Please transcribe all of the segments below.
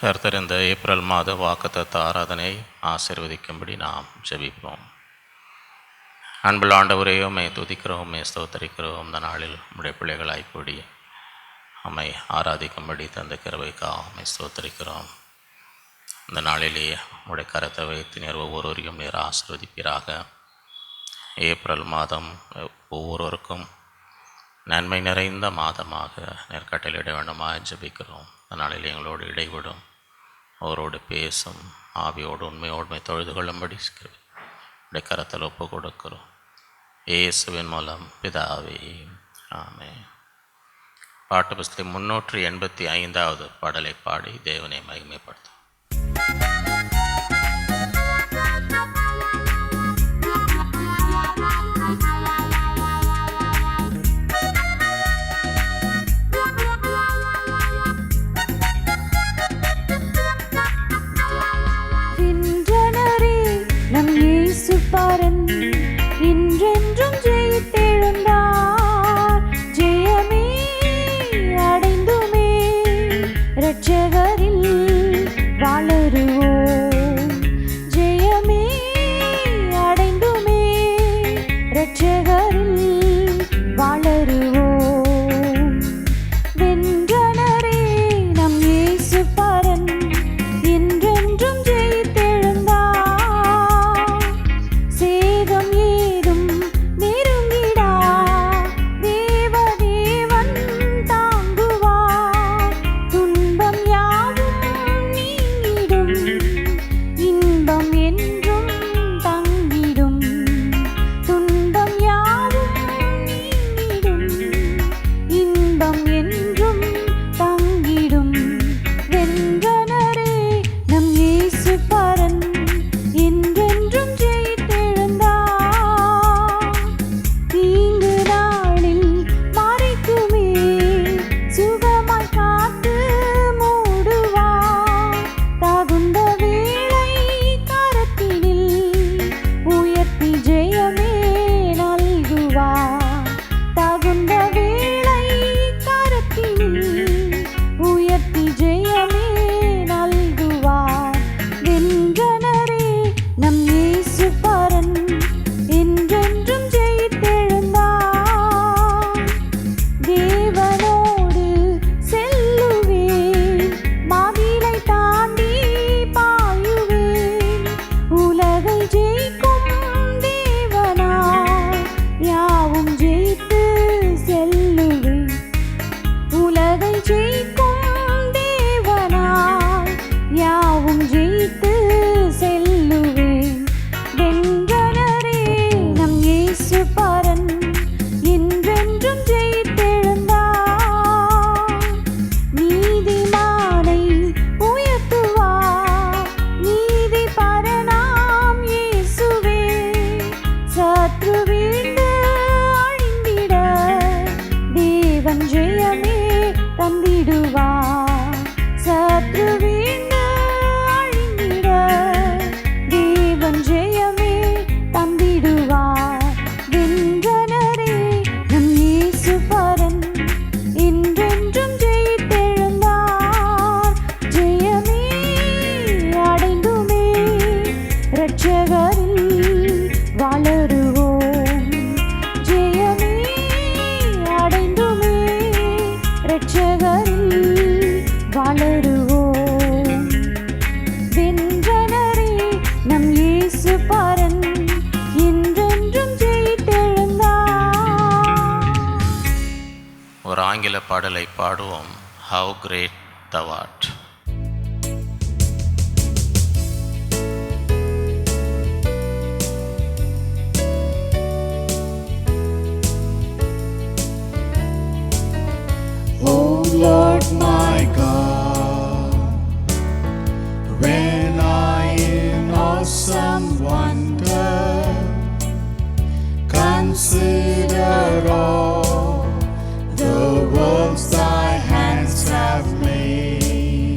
கர்த்தர் இந்த ஏப்ரல் மாத வாக்குத்தத்த ஆராதனை ஆசீர்வதிக்கும்படி நாம் ஜெபிப்போம். அன்புள்ள ஆண்டவரே, உம்மை துதிக்கிறோம், உம்மை ஸ்தோத்தரிக்கிறோம். இந்த நாளில் உம்முடைய பிள்ளைகளாய் கூடி உம்மை ஆராதிக்கும்படி தந்த கிருபைக்காக உம்மை ஸ்தோத்தரிக்கிறோம். இந்த நாளிலே உம்முடைய கரத்தை வைத்து நீர் ஒவ்வொருவரையும் நீர் ஆசீர்வதிப்பீராக. ஏப்ரல் மாதம் ஒவ்வொருவருக்கும் நன்மை நிறைந்த மாதமாக நீர் கட்டளையிட வேண்டுமாய் ஜெபிக்கிறோம். இந்த நாளில் எங்களோடு இடைவிடும், அவரோடு பேசும், ஆவியோடு உண்மையோடு தொழுது கொள்ளும்படி கரத்தில் ஒப்பு கொடுக்கிறோம். இயேசுவின் மூலம் பிதாவே, ஆமென். பாட்டு புஸ்தகம் 385வது பாடலை பாடி தேவனை மகிமைப்படுத்தும். இன்றென்றும் ஜெயித்தெழுந்தார், ஜெயமே அடைந்துமே இரட்சகரில் வளருவோம். ஜெயமே அடைந்துமே இரட்சகரில் வளருவோம். வென்றனரே நம் இயேசு பரன், இன்றென்றும் ஆங்கில பாடலை பாடுவோம். How great thou art. Oh Lord my God, when I in awesome wonder consider all the worlds thy hands have made,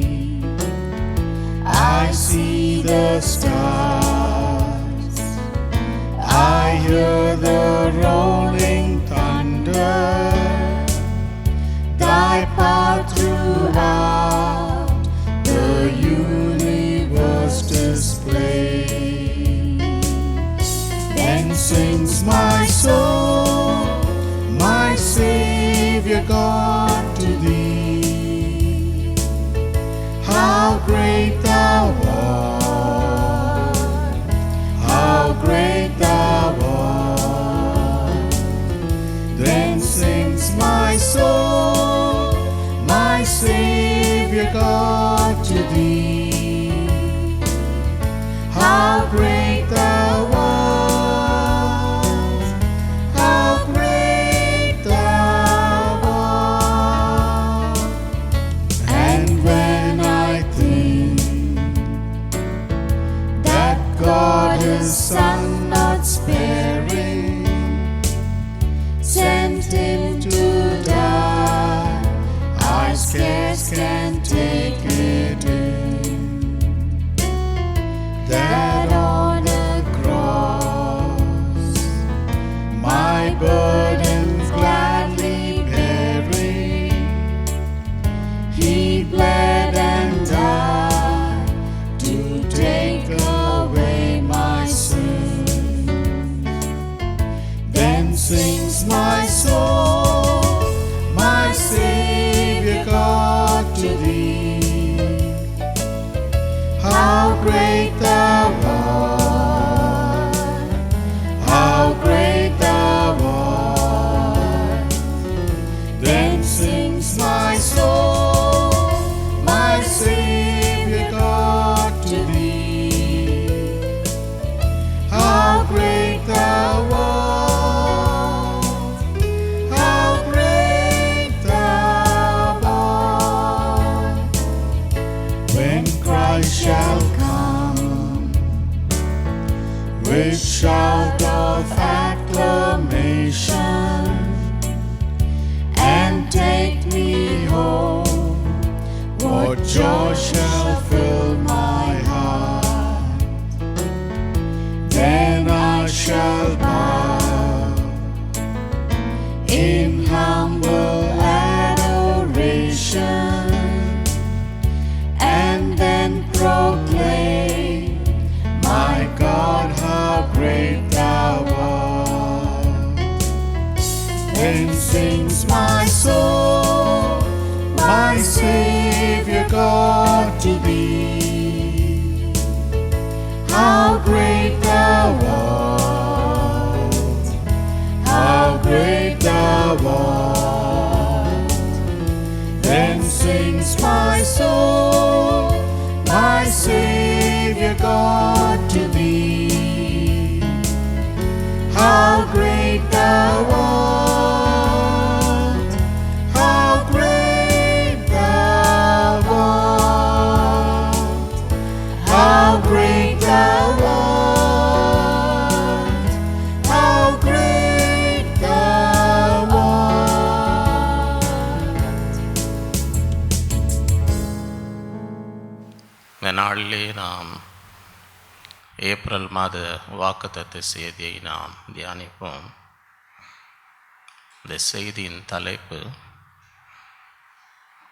Savior God, to thee. How great thou art, how great thou art. Then sings my soul, my Savior God, to thee. How great thou art, how great thou art. And when I think that God His Son not sparing sent Him to die, I scarce can take it in, that on a cross my burdens gladly bearing, He bled and died to take away my sin. Then sings my soul, my Savior God, to thee. How great thou art, how great thou art. Then sings my soul, my Savior God, to thee. How great thou art, how great thou art. When Christ shall come with shout of acclamation and take me home, what joy shall fill my heart. Then I shall bow in humble adoration, and then proclaim, my God, how great thou art. Then sings my soul, my Savior God, to thee. How great thou art, how great thou art. Then sings my soul, my Savior God, to thee. How great thou art, how great thou art. How great thou art, how great thou art. இந்த நாளிலே நாம் April மாத வாக்குத்தத்த செய்தியை நாம் தியானிப்போம். இந்த செய்தியின் தலைப்பு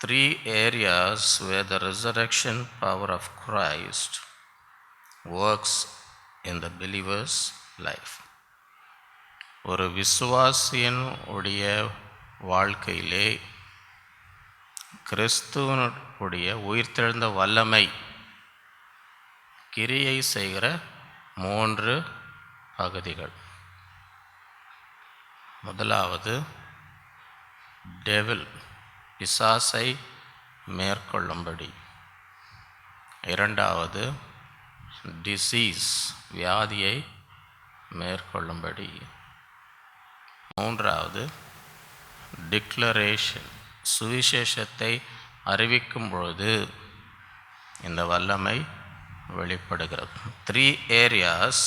3 areas where the resurrection power of Christ works in the believer's life. ஒரு விசுவாசியின் உடைய வாழ்க்கையிலே கிறிஸ்துவனுடைய உயிர்த்தெழுந்த வல்லமை கிரியை செய்கிற 3 பகுதிகள். முதலாவது டெவில், பிசாசை மேற்கொள்ளும்படி. இரண்டாவது டிசீஸ், வியாதியை மேற்கொள்ளும்படி. மூன்றாவது டிக்ளரேஷன், சுவிசேஷத்தை அறிவிக்கும் பொழுது இந்த வல்லமை வெளிப்படுகிறது. 3 areas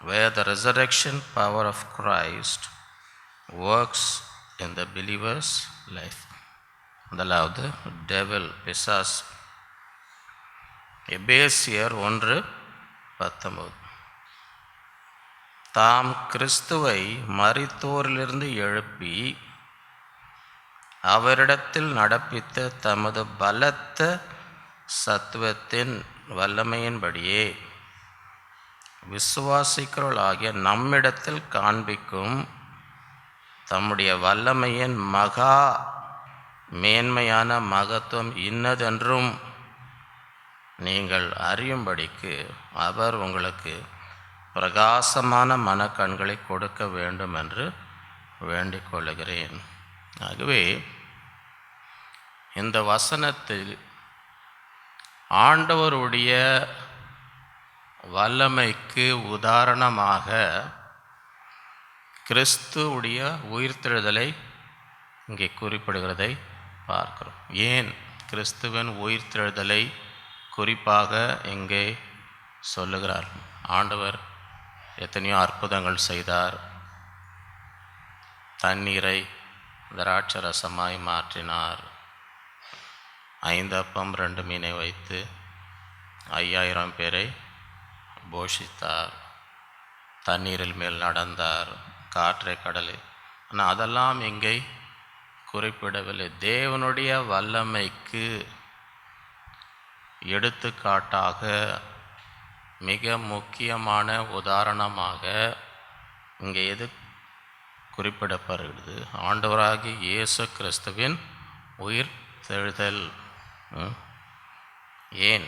where the resurrection power of Christ works in the believer's life. முதலாவது டெவில், பிசாஸ். எபேசியர் 1:19. தாம் கிறிஸ்துவை மரித்தோரிலிருந்து எழுப்பி அவரிடத்தில் நடப்பித்த தமது பலத்த சத்துவத்தின் வல்லமையின்படியே விசுவாசிக்கிறவர்களாகிய நம்மிடத்தில் காண்பிக்கும் தம்முடைய வல்லமையின் மகா மேன்மையான மகத்துவம் இன்னதென்றும் நீங்கள் அறியும்படிக்கு அவர் உங்களுக்கு பிரகாசமான மனக்கண்களை கொடுக்க வேண்டும் என்று வேண்டிக் கொள்கிறேன். ஆகவே இந்த வசனத்தில் ஆண்டவருடைய வல்லமைக்கு உதாரணமாக கிறிஸ்துவுடைய உயிர்த்தெழுதலை இங்கே குறிப்பிடுகிறதை பார்க்கிறோம். ஏன் கிறிஸ்துவின் உயிர்த்தெழுதலை குறிப்பாக இங்கே சொல்லுகிறார்? ஆண்டவர் எத்தனையோ அற்புதங்கள் செய்தார். தண்ணீரை திராட்சரசமாய் மாற்றினார். 5 அப்பம் 2 மீனை வைத்து 5000 பேரை போஷித்தார். தண்ணீரில் மேல் நடந்தார், காற்றை கடலில். ஆனால் அதெல்லாம் இங்கே குறிப்பிடவில்லை. தேவனுடைய வல்லமைக்கு எடுத்துக்காட்டாக மிக முக்கியமான உதாரணமாக இங்கே எது குறிப்பிடப்படுகிறது? ஆண்டவராகிய இயேசு கிறிஸ்துவின் உயிர் தெழுதல். ஏன்?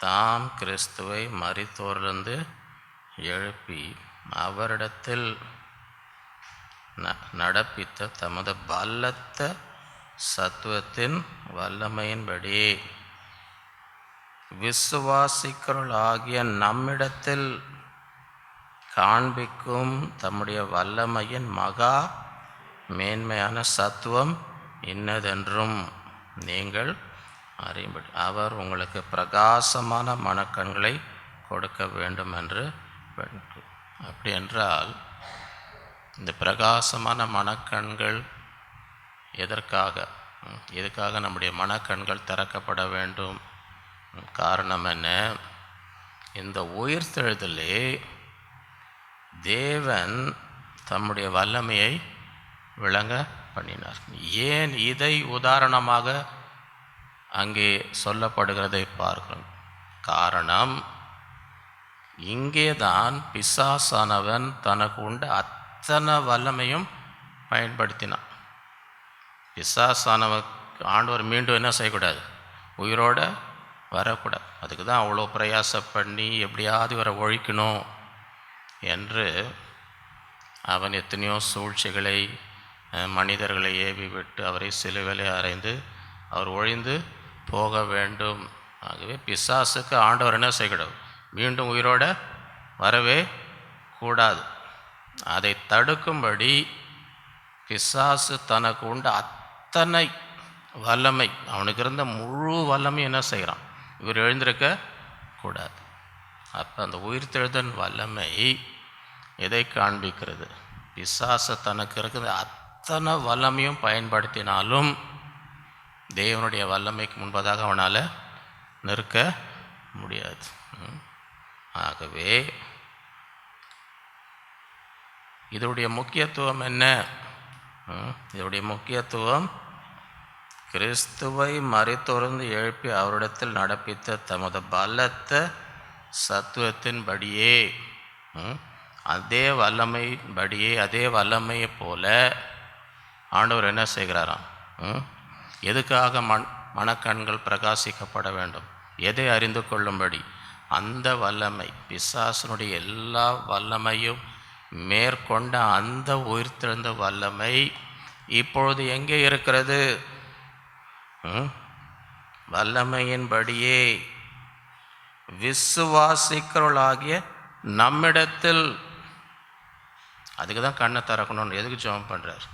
தாம் கிறிஸ்துவை மரித்தோரிலிருந்து எழுப்பி அவரிடத்தில் நடப்பித்த தமது பலத்த சத்துவத்தின் வல்லமையின்படி விசுவாசிக்கிறவர்களாகிய நம்மிடத்தில் காண்பிக்கும் தம்முடைய வல்லமையின் மகா மேன்மையான சத்துவம் இன்னதென்றும் நீங்கள் அறியும்படி அவர் உங்களுக்கு பிரகாசமான மனக்கண்களை கொடுக்க வேண்டும் என்று. அப்படி என்றால் இந்த பிரகாசமான மனக்கண்கள் எதுக்காக நம்முடைய மனக்கண்கள் திறக்கப்பட வேண்டும்? காரணம் என்ன? இந்த உயிர்த்தெழுதலே தேவன் தம்முடைய வல்லமையை விளங்க பண்ணினார். ஏன் இதை உதாரணமாக அங்கே சொல்லப்படுகிறதை பார்க்கிறோம்? காரணம், இங்கே தான் பிசாசானவன் தனக்கு உண்ட அத்தனை வல்லமையும் பயன்படுத்தினான். பிசாசானவன் ஆண்டவர் மீண்டும் என்ன செய்யக்கூடாது? உயிரோடு வரக்கூடாது. அதுக்கு தான் அவ்வளோ பிரயாசம் பண்ணி எப்படியாவது இவரை ஒழிக்கணும் என்று அவன் எத்தனையோ சூழ்ச்சிகளை மனிதர்களை ஏவி விட்டு அவரை சிலுவையிலே அறைந்து அவர் ஒழிந்து போக வேண்டும். ஆகவே பிசாசுக்கு ஆண்டவர் என்ன செய்யக்கூடாது? மீண்டும் உயிரோட வரவே கூடாது. அதை தடுக்கும்படி பிசாசு தனக்கு உண்ட அத்தனை வல்லமை, அவனுக்கு இருந்த முழு வல்லமை என்ன செய்கிறான்? இவர் எழுந்திருக்க கூடாது. அப்போ அந்த உயிர்த்தெழுதல் வல்லமை எதை காண்பிக்கிறது? பிசாசு தனக்கு இருக்கிற அத்தனை வல்லமையும் பயன்படுத்தினாலும் தேவனுடைய வல்லமைக்கு முன்பதாக அவனால் நிற்க முடியாது. ஆகவே இதனுடைய முக்கியத்துவம் என்ன? இதனுடைய முக்கியத்துவம் கிறிஸ்துவை மரித்தோர்ந்து எழுப்பி அவரிடத்தில் நடப்பித்த தமது பலத்த சத்துவத்தின்படியே, அதே வல்லமையின்படியே, அதே வல்லமையை போல ஆண்டவர் என்ன செய்கிறாராம்? எதுக்காக மனக்கண்கள் பிரகாசிக்கப்பட வேண்டும்? எதை அறிந்து கொள்ளும்படி? அந்த வல்லமை, பிசாசனுடைய எல்லா வல்லமையும் மேற்கொண்ட அந்த உயிர்த்தெழுந்த வல்லமை இப்பொழுது எங்கே இருக்கிறது? வல்லமையின்படியே விசுவாசிக்கிறவர்களாகிய நம்மிடத்தில். அதுக்கு தான் கண்ணை திறக்கணும்னு எதுக்கு ஜெபம் பண்ணுறார்?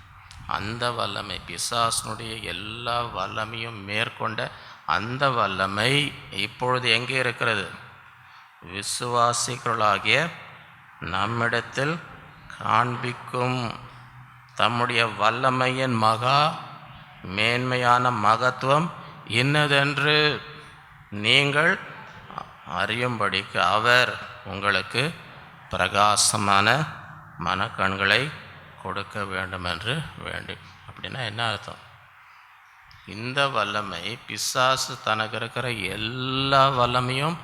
அந்த வல்லமை, பிசாசனுடைய எல்லா வல்லமையும் மேற்கொண்ட அந்த வல்லமை இப்பொழுது எங்கே இருக்கிறது? விசுவாசிக்கிறவர்களாகிய நம்மிடத்தில் காண்பிக்கும் தம்முடைய வல்லமையின் மகா மேன்மையான மகத்துவம் இன்னதென்று நீங்கள் அறியும்படிக்கு அவர் உங்களுக்கு பிரகாசமான மனக்கண்களை கொடுக்க வேண்டும் என்று வேண்டி. அப்படின்னா என்ன அர்த்தம்? இந்த வல்லமை பிசாசு தனக்கு இருக்கிற எல்லா வல்லமையும்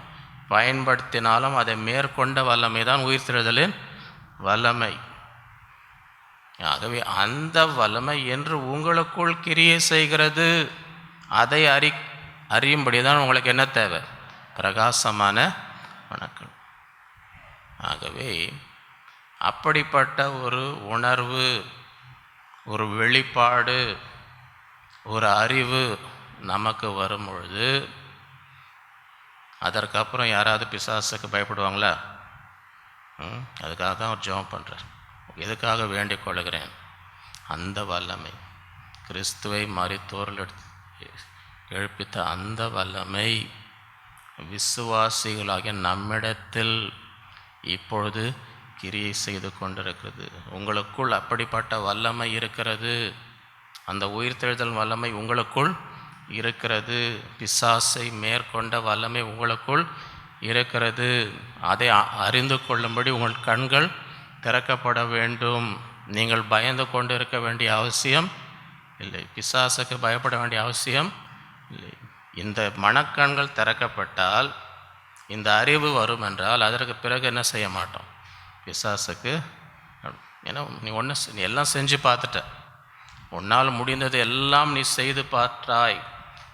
பயன்படுத்தினாலும் அதை மேற்கொண்ட வல்லமை தான் உயிர்த்தெழுதலின் வல்லமை. ஆகவே அந்த வல்லமை என்று உங்களுக்குள் கிரியை செய்கிறது. அதை அறியும்படி தான் உங்களுக்கு என்ன தேவை? பிரகாசமான மனக்கண். ஆகவே அப்படிப்பட்ட ஒரு உணர்வு, ஒரு வெளிப்பாடு, ஒரு அறிவு நமக்கு வரும் பொழுது அதற்கப்புறம் யாராவது பிசாசுக்கு பயப்படுவாங்களா? அதுக்காக தான் அவர் ஜெபம் பண்ணுறார். எதுக்காக வேண்டிக் கொள்கிறேன்? அந்த வல்லமை, கிறிஸ்துவை மரித்தோரில் எழுப்பித்த அந்த வல்லமை விசுவாசிகளாகிய நம்மிடத்தில் இப்பொழுது கிரியை செய்து கொண்டிருக்கிறது. உங்களுக்குள் அப்படிப்பட்ட வல்லமை இருக்கிறது. அந்த உயிர்த்தெழுதல் வல்லமை உங்களுக்குள் இருக்கிறது. பிசாசை மேற்கொண்ட வல்லமை உங்களுக்குள் இருக்கிறது. அதை அறிந்து கொள்ளும்படி உங்கள் கண்கள் திறக்கப்பட வேண்டும். நீங்கள் பயந்து கொண்டு இருக்க வேண்டிய அவசியம் இல்லை. பிசாசுக்கு பயப்பட வேண்டிய அவசியம் இல்லை. இந்த மனக்கண்கள் திறக்கப்பட்டால், இந்த அறிவு வரும் என்றால், அதற்கு பிறகு என்ன செய்ய மாட்டோம்? பிசாசுக்கு. ஏன்னா நீ எல்லாம் செஞ்சு பார்த்துட்ட, உன்னால் முடிந்தது எல்லாம் நீ செய்து பார்த்தாய்.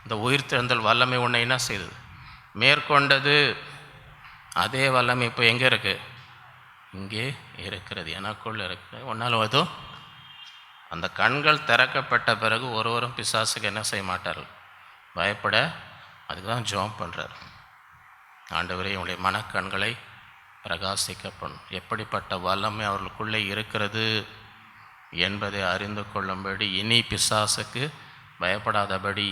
இந்த உயிர்த்தெழுந்தல் வல்லமை உன்னை என்ன செய்தது? மேற்கொண்டது. அதே வல்லமை இப்போ எங்கே இருக்குது? இங்கே இருக்கிறது, எனக்குள் இருக்குது. உன்னால் அதுவும் அந்த கண்கள் திறக்கப்பட்ட பிறகு ஒருவரும் பிசாசுக்கு என்ன செய்ய மாட்டார்கள்? பயப்பட. அதுக்கு தான் ஜெபம் பண்ணுறார். ஆண்டவரே, உங்களுடைய மனக்கண்களை பிரகாசிக்கப்படும், எப்படிப்பட்ட வல்லமை அவர்களுக்குள்ளே இருக்கிறது என்பதை அறிந்து கொள்ளும்படி, இனி பிசாசுக்கு பயப்படாதபடி,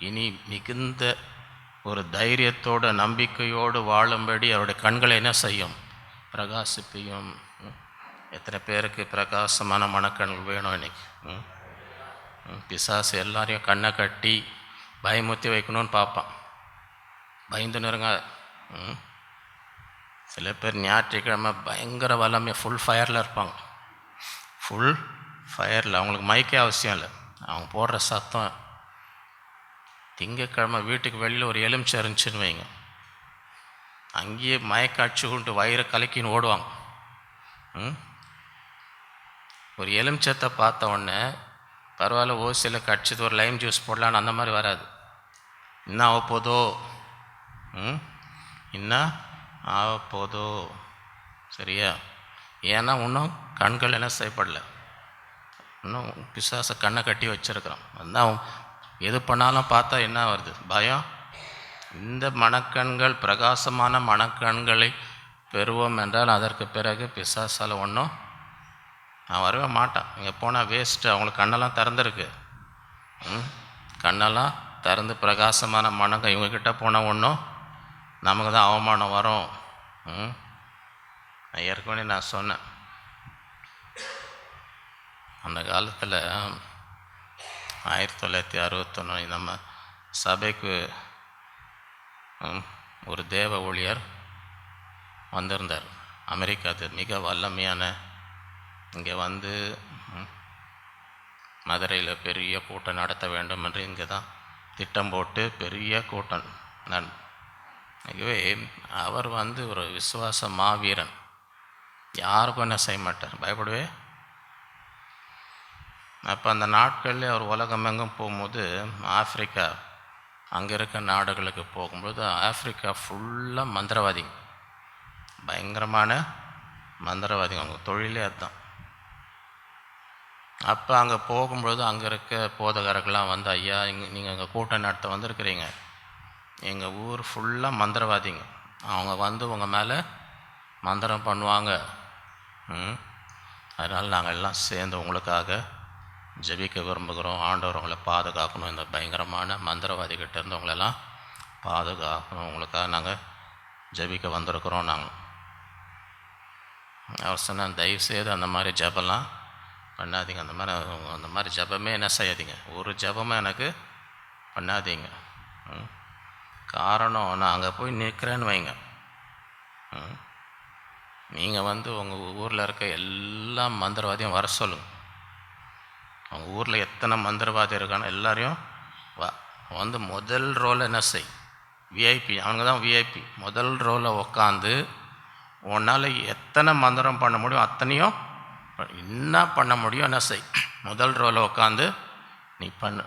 இனி மிகுந்த ஒரு தைரியத்தோடு நம்பிக்கையோடு வாழும்படி அவருடைய கண்களை என்ன செய்யும்? பிரகாசிப்பையும். எத்தனை பேருக்கு பிரகாசமான மனக்கண்கள் வேணும் இன்னைக்கு? பிசாசு எல்லாரையும் கண்ணை கட்டி பயமுத்தி வைக்கணும்னு பார்ப்பான். பயந்து நெருங்க. சில பேர் ஞாயிற்றுக்கிழமை பயங்கர வல்லமை ஃபுல் ஃபயரில் இருப்பாங்க. ஃபுல் ஃபயரில் அவங்களுக்கு மைக்கே அவசியம் இல்லை. அவங்க போடுற சத்தம். திங்கக்கிழமை வீட்டுக்கு வெளியில் ஒரு எலுமிச்சை இருந்துச்சுன்னு வைங்க, அங்கேயே மயக்காட்சி கொண்டு வயிறு கலக்கின்னு ஓடுவாங்க. ஒரு எலுமிச்சத்தை பார்த்த உடனே பரவாயில்ல, ஓசியில் கடிச்சது, ஒரு லைம் ஜூஸ் போடலான்னு அந்த மாதிரி வராது. என்ன ஆக போதோ, என்ன ஆக போதோ, சரியா? ஏன்னா இன்னும் கண்கள் என்ன செய்யப்படலை. இன்னும் பிசாசை கண்ணை கட்டி வச்சுருக்கிறான். அதுதான் எது பண்ணாலும் பார்த்தா என்ன வருது? பயம். இந்த மனக்கண்கள், பிரகாசமான மனக்கண்களை பெறுவோம் என்றால் அதற்கு பிறகு பிசாசால் ஒன்றும் நான் வரவே மாட்டான். இங்கே போனால் வேஸ்ட்டு. அவங்களுக்கு கண்ணெல்லாம் திறந்துருக்கு. கண்ணெல்லாம் திறந்து பிரகாசமான மனங்க இவங்கக்கிட்ட போனால் ஒன்றும் நமக்கு தான் அவமானம் வரும். ஏற்கனவே நான் சொன்னேன், அந்த காலத்தில் 1961 நம்ம சபைக்கு ஒரு தேவ ஊழியர் வந்திருந்தார். அமெரிக்கா மிக வல்லமையான. இங்கே வந்து மதுரையில் பெரிய கூட்டம் நடத்த வேண்டும் என்று இங்கே தான் திட்டம் போட்டு பெரிய கூட்டம். ஆகவே அவர் வந்து ஒரு விசுவாச மாவீரன். யாருக்கும் என்ன செய்ய மாட்டார், பயப்படவே. அப்போ அந்த நாட்களில் அவர் உலகமெங்கும் போகும்போது ஆஃப்ரிக்கா, அங்கே இருக்க நாடுகளுக்கு போகும்போது ஆஃப்ரிக்கா ஃபுல்லாக மந்திரவாதிங்க, பயங்கரமான மந்திரவாதிங்க. அவங்க தொழிலே அதுதான். அப்போ அங்கே போகும்பொழுது அங்கே இருக்க போதகர்கள்லாம் வந்து, ஐயா நீங்கள் அங்கே கூட்டம் நடத்த வந்திருக்கிறீங்க, எங்கள் ஊர் ஃபுல்லாக மந்திரவாதிங்க, அவங்க வந்து உங்கள் மேலே மந்திரம் பண்ணுவாங்க. அதனால் நாங்கள் எல்லாம் சேர்ந்து உங்களுக்காக ஜெபிக்க விரும்புகிறோம். ஆண்டவர் உங்களை பாதுகாக்கணும், இந்த பயங்கரமான மந்திரவாதிகிட்ட இருந்து உங்களெல்லாம் பாதுகாக்கணும், உங்களுக்காக நாங்கள் ஜெபிக்க வந்திருக்கிறோம். நாங்கள் அவர் சொன்னால், தயவுசெய்து அந்த மாதிரி ஜெபம்லாம் பண்ணாதீங்க. அந்த மாதிரி ஜெபமே என்ன செய்யாதீங்க, ஒரு ஜெபமாக எனக்கு பண்ணாதீங்க. காரணம், நான் அங்கே போய் நிற்கிறேன்னு வைங்க, நீங்கள் வந்து உங்கள் ஊரில் இருக்க எல்லா மந்திரவாதியும் வர சொல்லுங்கள். அவங்க ஊரில் எத்தனை மந்திரவாதி இருக்கானோ எல்லாரையும் வந்து முதல் ரோவில் என்ன செய், விஐபி, அவங்க தான் விஐபி, முதல் ரோவில் உக்காந்து உன்னால் எத்தனை மந்திரம் பண்ண முடியும் அத்தனையும் என்ன பண்ண முடியும் என்ன செய். முதல் ரோவில் உட்காந்து நீ பண்ணு,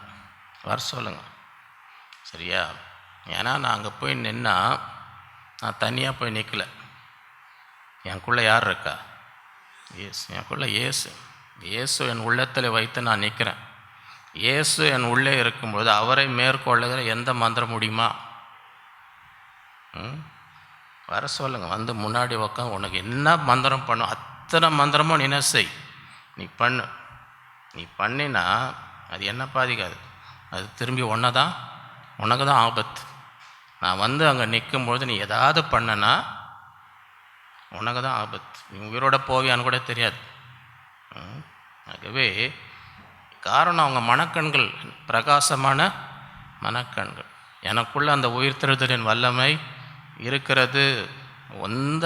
வர சொல்லுங்க. சரியா? ஏன்னா நான் அங்கே போய் நின்னா நான் தனியாக போய் நிற்கலை. எனக்குள்ளே யார் இருக்கா? இயேசு. எனக்குள்ளே இயேசு. இயேசு என் உள்ளத்தில் வைத்து நான் நிற்கிறேன். இயேசு என் உள்ளே இருக்கும்போது அவரை மேற்கொள்ளுகிற எந்த மந்திரம் முடியுமா? வர சொல்லுங்கள். வந்து முன்னாடி உட்காந்து உனக்கு என்ன மந்திரம் பண்ணும் அத்தனை மந்திரமும் நீ என்ன செய், நீ பண்ணு. நீ பண்ணினா அது என்ன பாதிக்காது, அது திரும்பி உனக்கு தான் ஆபத்து. நான் வந்து அங்கே நிற்கும்பொழுது நீ எதாவது பண்ணனா உனக்கு தான் ஆபத்து. நீ உயிரோட போவியான்னு கூட தெரியாது. ஆகவே காரணம் அவங்க மனக்கண்கள் பிரகாசமான மனக்கண்கள். எனக்குள்ள அந்த உயிர்த்தெழுதலின் வல்லமை இருக்கிறது. எந்த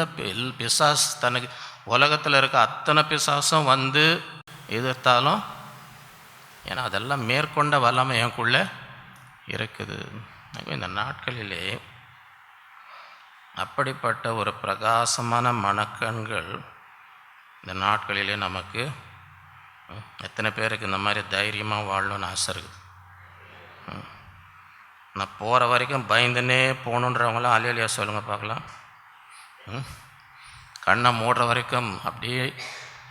பிசாஸ் தனக்கு உலகத்தில் இருக்க அத்தனை பிசாசும் வந்து எதிர்த்தாலும் ஏன்னா அதெல்லாம் மேற்கொண்ட வல்லமை எனக்குள்ளே இருக்குது. இந்த நாட்களிலே அப்படிப்பட்ட ஒரு பிரகாசமான மனக்கண்கள் இந்த நாட்களிலே நமக்கு எத்தனை பேருக்கு இந்த மாதிரி தைரியமாக வாழணும்னு ஆசை இருக்குது? நான் போகிற வரைக்கும் பயந்துன்னே போகணுன்றவங்களாம் அலையலையா சொல்லுங்கள் பார்க்கலாம். கண்ணை மூடுற வரைக்கும் அப்படியே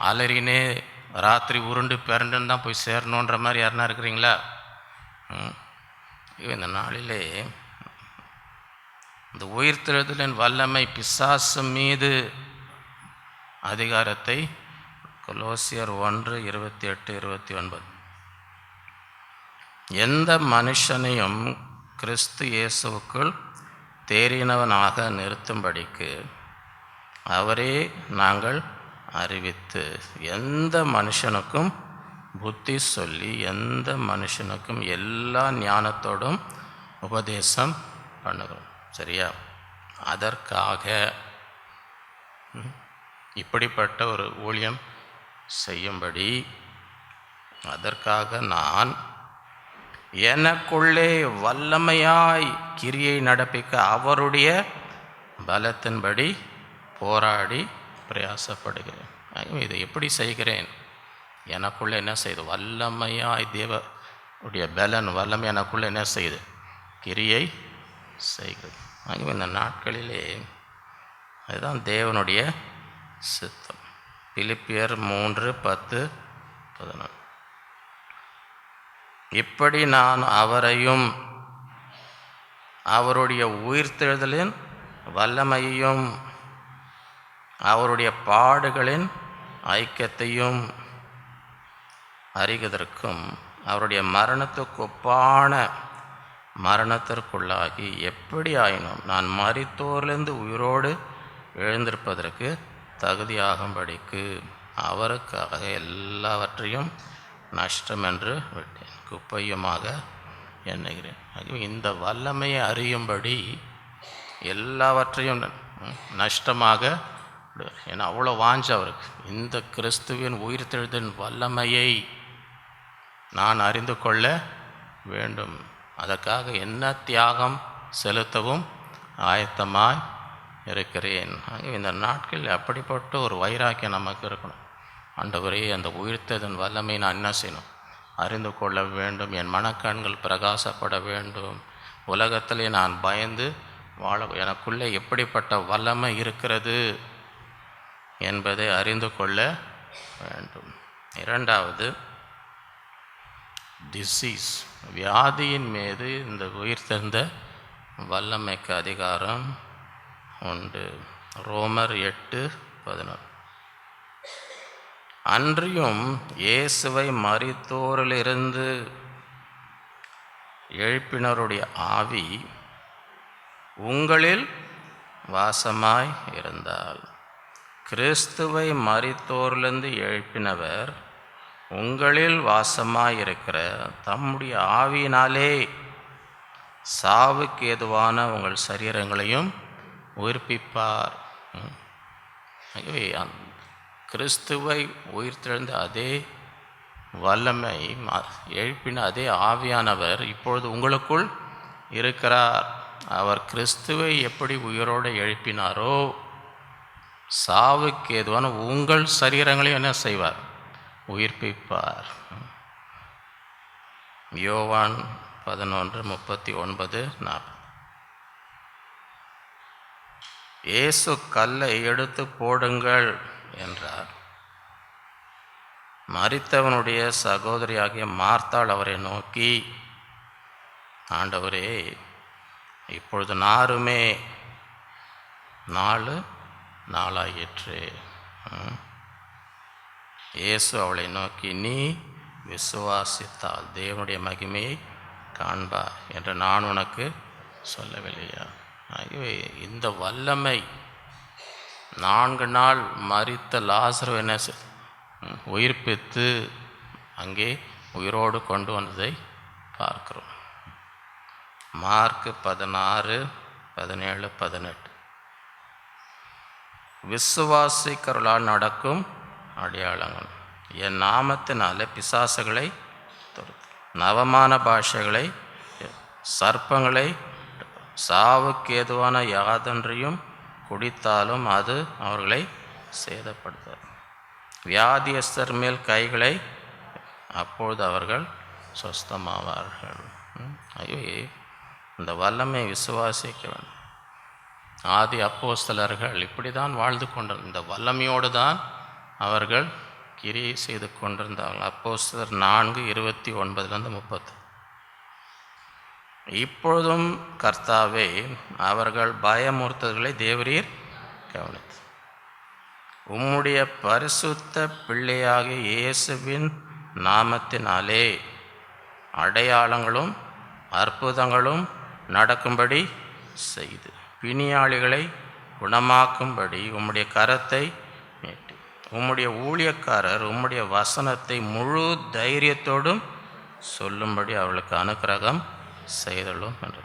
அலறினே ராத்திரி உருண்டு பிறண்டுன்னு தான் போய் சேரணுன்ற மாதிரி யாருன்னா இருக்கிறீங்களா? இந்த நாளிலே இந்த உயிர்த்தெழுதலின் வல்லமை பிசாசு மீது அதிகாரத்தை கொலோசியர் 1:28-29 எந்த மனுஷனையும் கிறிஸ்து இயேசுவுக்குள் தேறினவனாக நிறுத்தும்படிக்கு அவரே நாங்கள் அறிவித்து எந்த மனுஷனுக்கும் புத்தி சொல்லி எந்த மனுஷனுக்கும் எல்லா ஞானத்தோடும் உபதேசம் பண்ணுகிறோம். சரியா? அதற்காக இப்படிப்பட்ட ஒரு ஊழியம் செய்யும்படி அதற்காக நான் எனக்குள்ளே வல்லமையாய் கிரியை நடப்பிக்க அவருடைய பலத்தின்படி போராடி பிரயாசப்படுகிறேன். இதை எப்படி செய்கிறேன்? எனக்குள்ளே என்ன செய்யுது? வல்லமையாய் தேவனுடைய பலன் வல்லமை எனக்குள்ளே என்ன செய்யுது? கிரியை செய்கிறது. இந்த நாட்களிலே அதுதான் தேவனுடைய சித்தம். பிலிப்பியர் 3:10-11 இப்படி நான் அவரையும் அவருடைய உயிர்த்தெழுதலின் வல்லமையையும் அவருடைய பாடுகளின் ஐக்கியத்தையும் அறிவதற்கும் அவருடைய மரணத்துக்கு ஒப்பான மரணத்திற்குள்ளாகி எப்படி ஆயினும் நான் மரித்தோரிலிருந்து உயிரோடு எழுந்திருப்பதற்கு தகுதியாகும்படிக்கு அவருக்காக எல்லாவற்றையும் நஷ்டம் என்று விட்டேன், குப்பையுமாக எண்ணுகிறேன். ஆகவே இந்த வல்லமையை அறியும்படி எல்லாவற்றையும் நஷ்டமாக, ஏன்னா அவ்வளோ வாஞ்ச அவருக்கு இந்த கிறிஸ்துவின் உயிர்த்தெழுதலின் வல்லமையை நான் அறிந்து கொள்ள வேண்டும். அதற்காக என்ன தியாகம் செலுத்தவும் ஆயத்தமாய் இருக்கிறேன். ஆகவே இந்த நாட்களில் அப்படிப்பட்ட ஒரு வைராக்கியம் நமக்கு இருக்கணும். ஆண்டவரே, அந்த உயிர்த்தெழுதலின் வல்லமை நான் என்ன செய்யணும்? அறிந்து கொள்ள வேண்டும். என் மனக்கண்கள் பிரகாசப்பட வேண்டும். உலகத்திலே நான் பயந்து வாழ எனக்குள்ளே எப்படிப்பட்ட வல்லமை இருக்கிறது என்பதை அறிந்து கொள்ள வேண்டும். இரண்டாவது, டிசீஸ், வியாதியின் மீது இந்த உயிர்த்தெழுந்த வல்லமைக்கு அதிகாரம் உண்டு. ரோமர் 8:11 அன்றியும் இயேசுவை மரித்தோரிலிருந்து எழுப்பினருடைய ஆவி உங்களில் வாசமாய் இருந்தால், கிறிஸ்துவை மரித்தோரிலிருந்து எழுப்பினவர் உங்களில் வாசமாய் இருக்கிற தம்முடைய ஆவியினாலே சாவுக்கு ஏதுவான உங்கள் சரீரங்களையும் உயிர்ப்பிப்பார். ஆகவே கிறிஸ்துவை உயிர்த்தெழுந்த அதே வல்லமை எழுப்பின அதே ஆவியானவர் இப்பொழுது உங்களுக்குள் இருக்கிறார். அவர் கிறிஸ்துவை எப்படி உயிரோடு எழுப்பினாரோ சாவுக்கு ஏதுவான உங்கள் சரீரங்களையும் என்ன செய்வார்? உயிர்ப்பிப்பார். யோவான் 11:39-40. இயேசு கல்லை எடுத்து போடுங்கள் என்றார். மரித்தவனுடைய சகோதரியாகிய மார்த்தாள் அவரை நோக்கி, ஆண்டவரே, இப்பொழுது நாருமே 4 நாளாயிற்று. இயேசு அவளை நோக்கி, நீ விசுவாசித்தால் தேவனுடைய மகிமையை காண்பா என்று நான் உனக்கு சொல்லவில்லையா? ஐயோ, இந்த வல்லமை 4 நாள் மரித்த லாசரு என்ன உயிர்ப்பித்து அங்கே உயிரோடு கொண்டு வந்ததை பார்க்கிறோம். மார்க் 16:17-18. விசுவாசிக்கிறவர்களால் நடக்கும் அடையாளங்கள். என் நாமத்தினால பிசாசுகளை நவமான பாஷைகளை சர்ப்பங்களை சாவுக்கு ஏதுவான யாதொன்றையும் குடித்தாலும் அது அவர்களை சேதப்படுத்தாது. வியாதியஸ்தர் மேல் கைகளை அப்பொழுது அவர்கள் சொஸ்தமாவார்கள். ஐயோ, இந்த வல்லமை விசுவாசிக்க வேண்டும். ஆதி அப்போஸ்தலர்கள் இப்படி தான் வாழ்ந்து கொண்டார். இந்த வல்லமையோடு தான் அவர்கள் கிரியை செய்து கொண்டிருந்தார்கள். அப்போஸ்தலர் 4:29-30. இப்பொழுதும் கர்த்தாவே, அவர்கள் பயமுறுத்தல்களை தேவரீர் கவனித்து உம்முடைய பரிசுத்த பிள்ளையாகிய இயேசுவின் நாமத்தினாலே அடையாளங்களும் அற்புதங்களும் நடக்கும்படி செய்து பிணியாளிகளை குணமாக்கும்படி உம்முடைய கரத்தை நீட்டி உம்முடைய ஊழியக்காரர் உம்முடைய வசனத்தை முழு தைரியத்தோடும் சொல்லும்படி அவளுக்கு அனுக்கிரகம் செய்தலும் என்று.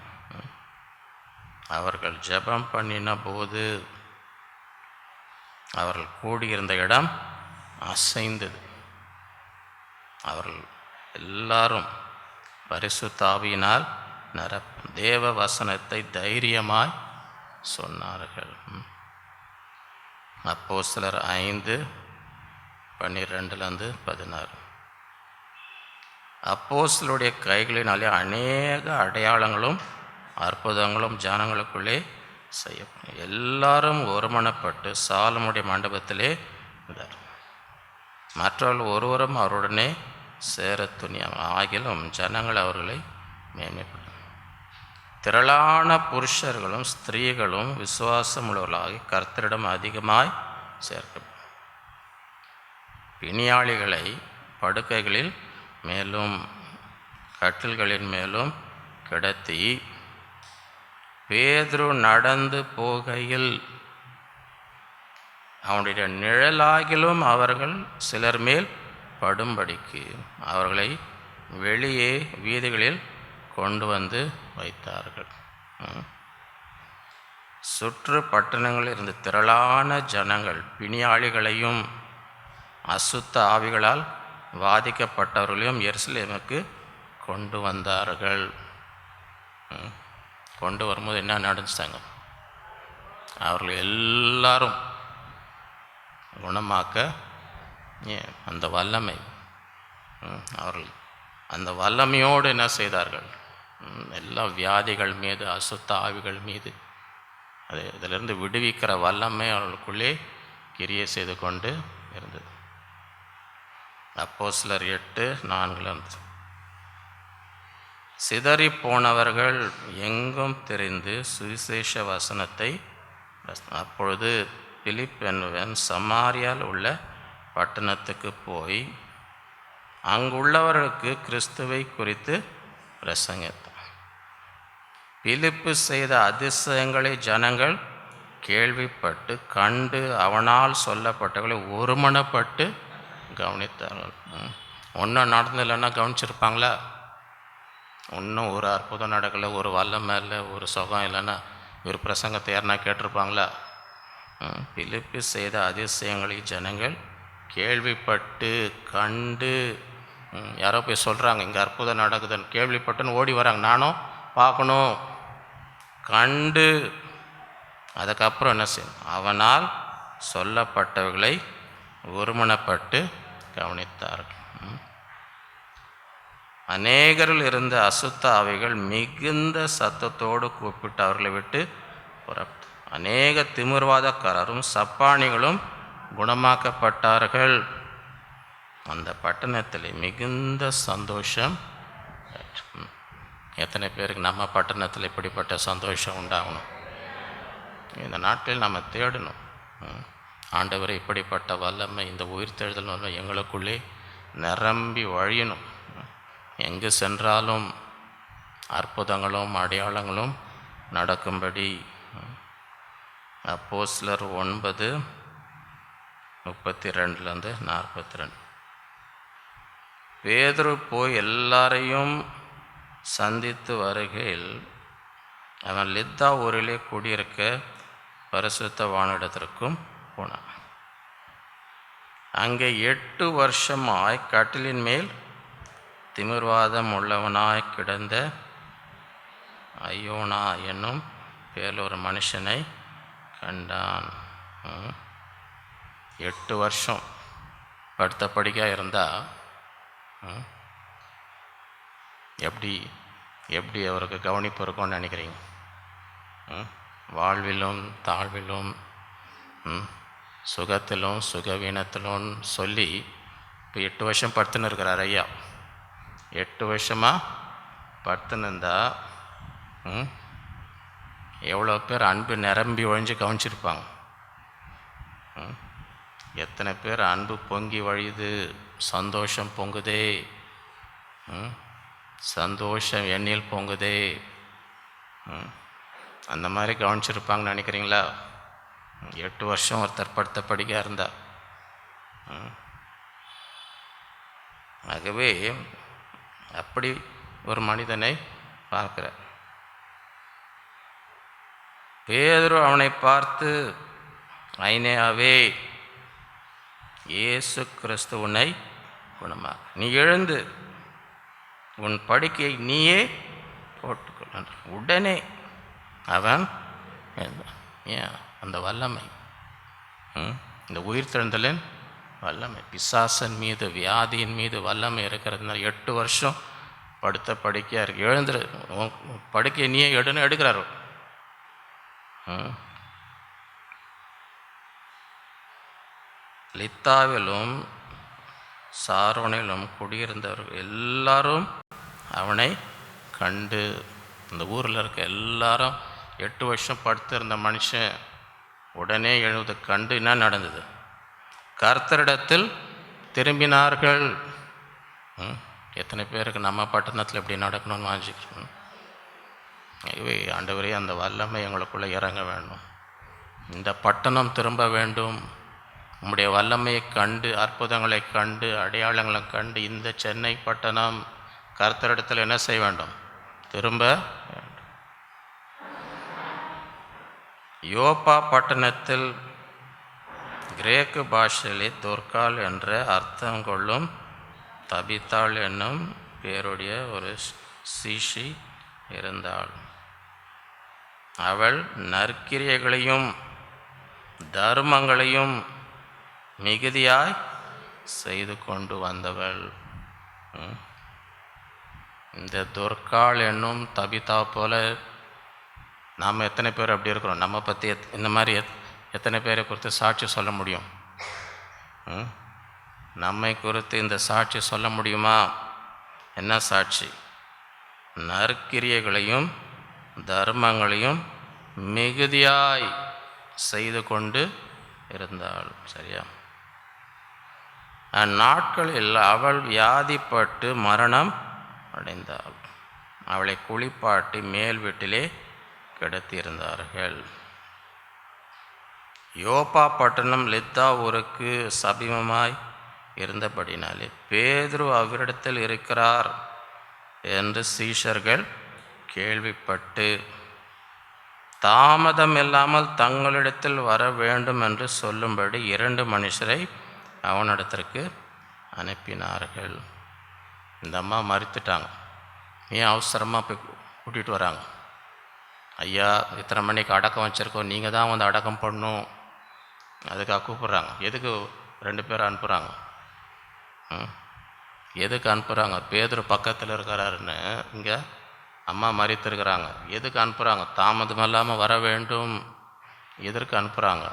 அவர்கள் ஜெபம் பண்ணின போது அவர்கள் கூடியிருந்த இடம் அசைந்தது. அவர்கள் எல்லாரும் பரிசுத்த ஆவியினால் தேவ வசனத்தை தைரியமாய் சொன்னார்கள். அப்போஸ்தலர் 5:12-16. அப்போஸ்தலருடைய கைகளினாலே அநேக அடையாளங்களும் அற்புதங்களும் ஜனங்களுக்குள்ளே செய்யப்படும். எல்லாரும் ஒருமனப்பட்டு சாலமுடைய மண்டபத்திலே இருந்தார். மற்றவர்கள் ஒருவரும் அவருடனே சேர துணியாமல் ஆகிலும் ஜனங்கள் அவர்களை மேன்மைப்படும். திரளான புருஷர்களும் ஸ்திரீகளும் விசுவாசம் உள்ளவர்களாகி கர்த்தரிடம் அதிகமாய் சேர்க்கப்படும். பிணியாளிகளை படுக்கைகளில் மேலும் கட்டில்களின் மேலும் கிடத்தி பேதுரு நடந்து போகையில் அவனுடைய நிழலாகிலும் அவர்கள் சிலர் மேல் படும்படிக்கு அவர்களை வெளியே வீதிகளில் கொண்டு வந்து வைத்தார்கள். சுற்று பட்டணங்களில் இருந்த திரளான ஜனங்கள் பிணியாளிகளையும் அசுத்த ஆவிகளால் பாதிக்கப்பட்டவர்களையும் எருசலேமுக்கு கொண்டு வந்தார்கள். கொண்டு வரும்போது என்ன நடந்துச்சாங்க? அவர்கள் எல்லாரும் குணமாக்க அந்த வல்லமை, அவர்கள் அந்த வல்லமையோடு என்ன செய்தார்கள்? எல்லா வியாதிகள் மீது அசுத்த ஆவிகள் மீது அது இதிலிருந்து விடுவிக்கிற வல்லமை அவர்களுக்குள்ளே கிரியை செய்து கொண்டு இருந்தது. அப்போஸ்தலர் 8:4. சிதறி போனவர்கள் எங்கும் தெரிந்து சுவிசேஷ வசனத்தை அப்பொழுது பிலிப் என்பவன் சமாரியால் உள்ள பட்டணத்துக்கு போய் அங்குள்ளவர்களுக்கு கிறிஸ்துவை குறித்து பிரசங்கித்தார். பிலிப்பு செய்த அதிசயங்களை ஜனங்கள் கேள்விப்பட்டு கண்டு அவனால் சொல்லப்பட்டவர்களை ஒருமனப்பட்டு கவனித்தார்கள். ஒன்றும் நடந்ததில்லைன்னா கவனிச்சிருப்பாங்களா? ஒன்றும் ஒரு அற்புதம் நடக்கலை, ஒரு வல்லமை இல்லை, ஒரு சுகம் இல்லைன்னா ஒரு பிரசங்கத்தை யாருன்னா கேட்டிருப்பாங்களா? பிலிப்பு செய்த அதிசயங்களை ஜனங்கள் கேள்விப்பட்டு கண்டு, யாரோ போய் சொல்கிறாங்க இங்கே அற்புதம் நடக்குதுன்னு, கேள்விப்பட்டுன்னு ஓடி வராங்க, நானும் பார்க்கணும், கண்டு அதுக்கப்புறம் என்ன செய்யணும்? அவனால் சொல்லப்பட்டவைகளை ஒருமனப்பட்டு கவனித்தார்கள். அநேகரில் இருந்த அசுத்த ஆவிகள் மிகுந்த சத்தத்தோடு கூப்பிட்டு அவர்களை விட்டு புறப்பட்டு அநேக திமிர்வாதக்காரரும் சப்பானிகளும் குணமாக்கப்பட்டார்கள். அந்த பட்டணத்தில் மிகுந்த சந்தோஷம். எத்தனை பேருக்கு நம்ம பட்டணத்தில் இப்படிப்பட்ட சந்தோஷம் உண்டாகணும்? இந்த நாட்களில் நம்ம தேடணும். ஆண்டவரை இப்படிப்பட்ட வல்லமை, இந்த உயிர்த்தெழுதல் வல்லமை எங்களுக்குள்ளே நிரம்பி வழியணும். எங்கு சென்றாலும் அற்புதங்களும் அடையாளங்களும் நடக்கும்படி. அப்போஸ்தலர் 9:32-42. பேதுரு போய் எல்லாரையும் சந்தித்து வருகையில் அவன் லித்தா ஊரிலே குடியிருக்க பரிசுத்தவானிடத்திற்கும் போனான். அங்கே 8 வருஷமாய் கட்டிலின் மேல் திமிர்வாதம் உள்ளவனாய் கிடந்த ஐயோனா என்னும் பேரில் ஒரு மனுஷனை கண்டான். 8 வருஷம் படுத்த படிக்காக இருந்தால் எப்படி அவருக்கு கவனிப்பு இருக்கும்னு நினைக்கிறீங்க? வாழ்விலும் தாழ்விலும் சுகத்திலும் சுகவீனத்திலும் சொல்லி இப்போ 8 வருஷம் படுத்துன்னு இருக்கிறார் ஐயா. 8 வருஷமாக படுத்துன்னு இருந்தால் எவ்வளோ பேர் அன்பு நிரம்பி ஒழிஞ்சு கவனிச்சிருப்பாங்க? எத்தனை பேர் அன்பு பொங்கி வழியுது, சந்தோஷம் பொங்குதே, சந்தோஷம் எண்ணில் பொங்குதே, அந்த மாதிரி கவனிச்சிருப்பாங்கன்னு நினைக்கிறீங்களா? 8 வருஷம் ஒருத்தர் படுத்த படிக்க இருந்தா. ஆகவே அப்படி ஒரு மனிதனை பார்க்கிறார். பேதுரு அவனை பார்த்து, ஐனேயாவே, இயேசு கிறிஸ்து உன்னை குணமாக, நீ எழுந்து உன் படுக்கையை நீயே போட்டுக்கொள்ள. உடனே அவன் ஏன் அந்த வல்லமை, இந்த உயிர்த்தெழுந்தலின் வல்லமை, பிசாசன் மீது வியாதியின் மீது வல்லமை இருக்கிறதுனால 8 வருஷம் படுத்த படுக்கையாக இருக்கு. எழுந்துரு, படுக்கையை நீயே எடுன்னு எடுக்கிறாரு. லித்தாவிலும் சாரோனிலும் குடியிருந்தவர்கள் எல்லாரும் அவனை கண்டு, இந்த ஊரில் இருக்க எல்லாரும் 8 வருஷம் படுத்திருந்த மனுஷன் உடனே எழுவது கண்டு என்ன நடந்தது? கர்த்தரிடத்தில் திரும்பினார்கள். எத்தனை பேருக்கு நம்ம பட்டணத்தில் எப்படி நடக்கணும்னு வாஞ்சிக்கிறோம்? ஆகவே ஆண்டவரே, அந்த வல்லமை எங்களுக்குள்ளே இறங்க வேண்டும். இந்த பட்டணம் திரும்ப வேண்டும். உம்முடைய வல்லமையை கண்டு, அற்புதங்களை கண்டு, அடையாளங்களை கண்டு இந்த சென்னை பட்டணம் கர்த்தரிடத்தில் என்ன செய்ய வேண்டும்? திரும்ப வேண்டும். யோப்பா பட்டணத்தில் கிரேக்கு பாஷையிலே தொர்க்கால் என்ற அர்த்தம் கொள்ளும் தபித்தாள் என்னும் பேருடைய ஒரு சீஷி இருந்தாள். அவள் நற்கிரியைகளையும் தர்மங்களையும் மிகுதியாய் செய்து கொண்டு வந்தவள். இந்த தொர்க்காள் என்னும் தபிதா போல நாம் எத்தனை பேர் அப்படி இருக்கிறோம்? நம்ம பற்றி இந்த மாதிரி எத்தனை பேரை குறித்து சாட்சி சொல்ல முடியும்? நம்மை குறித்து இந்த சாட்சி சொல்ல முடியுமா? என்ன சாட்சி? நற்கிரியைகளையும் தர்மங்களையும் மிகுதியாய் செய்து கொண்டு இருந்தாள். சரியா? அந்நாட்களில் அவள் வியாதிப்பட்டு மரணம் அடைந்தாள். அவளை குளிப்பாட்டி மேல் வீட்டிலே கிடத்தியிருந்தார்கள். யோப்பா பட்டணம் லித்தா ஊருக்கு சமீபமாய் இருந்தபடினாலே பேதுரு அவரிடத்தில் இருக்கிறார் என்று சீஷர்கள் கேள்விப்பட்டு தாமதம் இல்லாமல் தங்களிடத்தில் வர வேண்டும் என்று சொல்லும்படி 2 மனுஷரை அவனிடத்திற்கு அனுப்பினார்கள். இந்த அம்மா மறித்துட்டாங்க. ஏன் அவசரமாக போய் கூட்டிகிட்டு வராங்க? ஐயா, இத்தனை மணிக்கு அடக்கம் வச்சுருக்கோம், நீங்கள் தான் வந்து அடக்கம் பண்ணணும். அதுக்காக கூப்பிட்றாங்க. எதுக்கு 2 பேரை அனுப்புகிறாங்க? எதுக்கு அனுப்புகிறாங்க? பேதுரு பக்கத்தில் இருக்கிறாருன்னு இங்கே அம்மா மறித்திருக்கிறாங்க. எதுக்கு அனுப்புகிறாங்க? தாமதம் இல்லாமல் வர வேண்டும். எதற்கு அனுப்புகிறாங்க?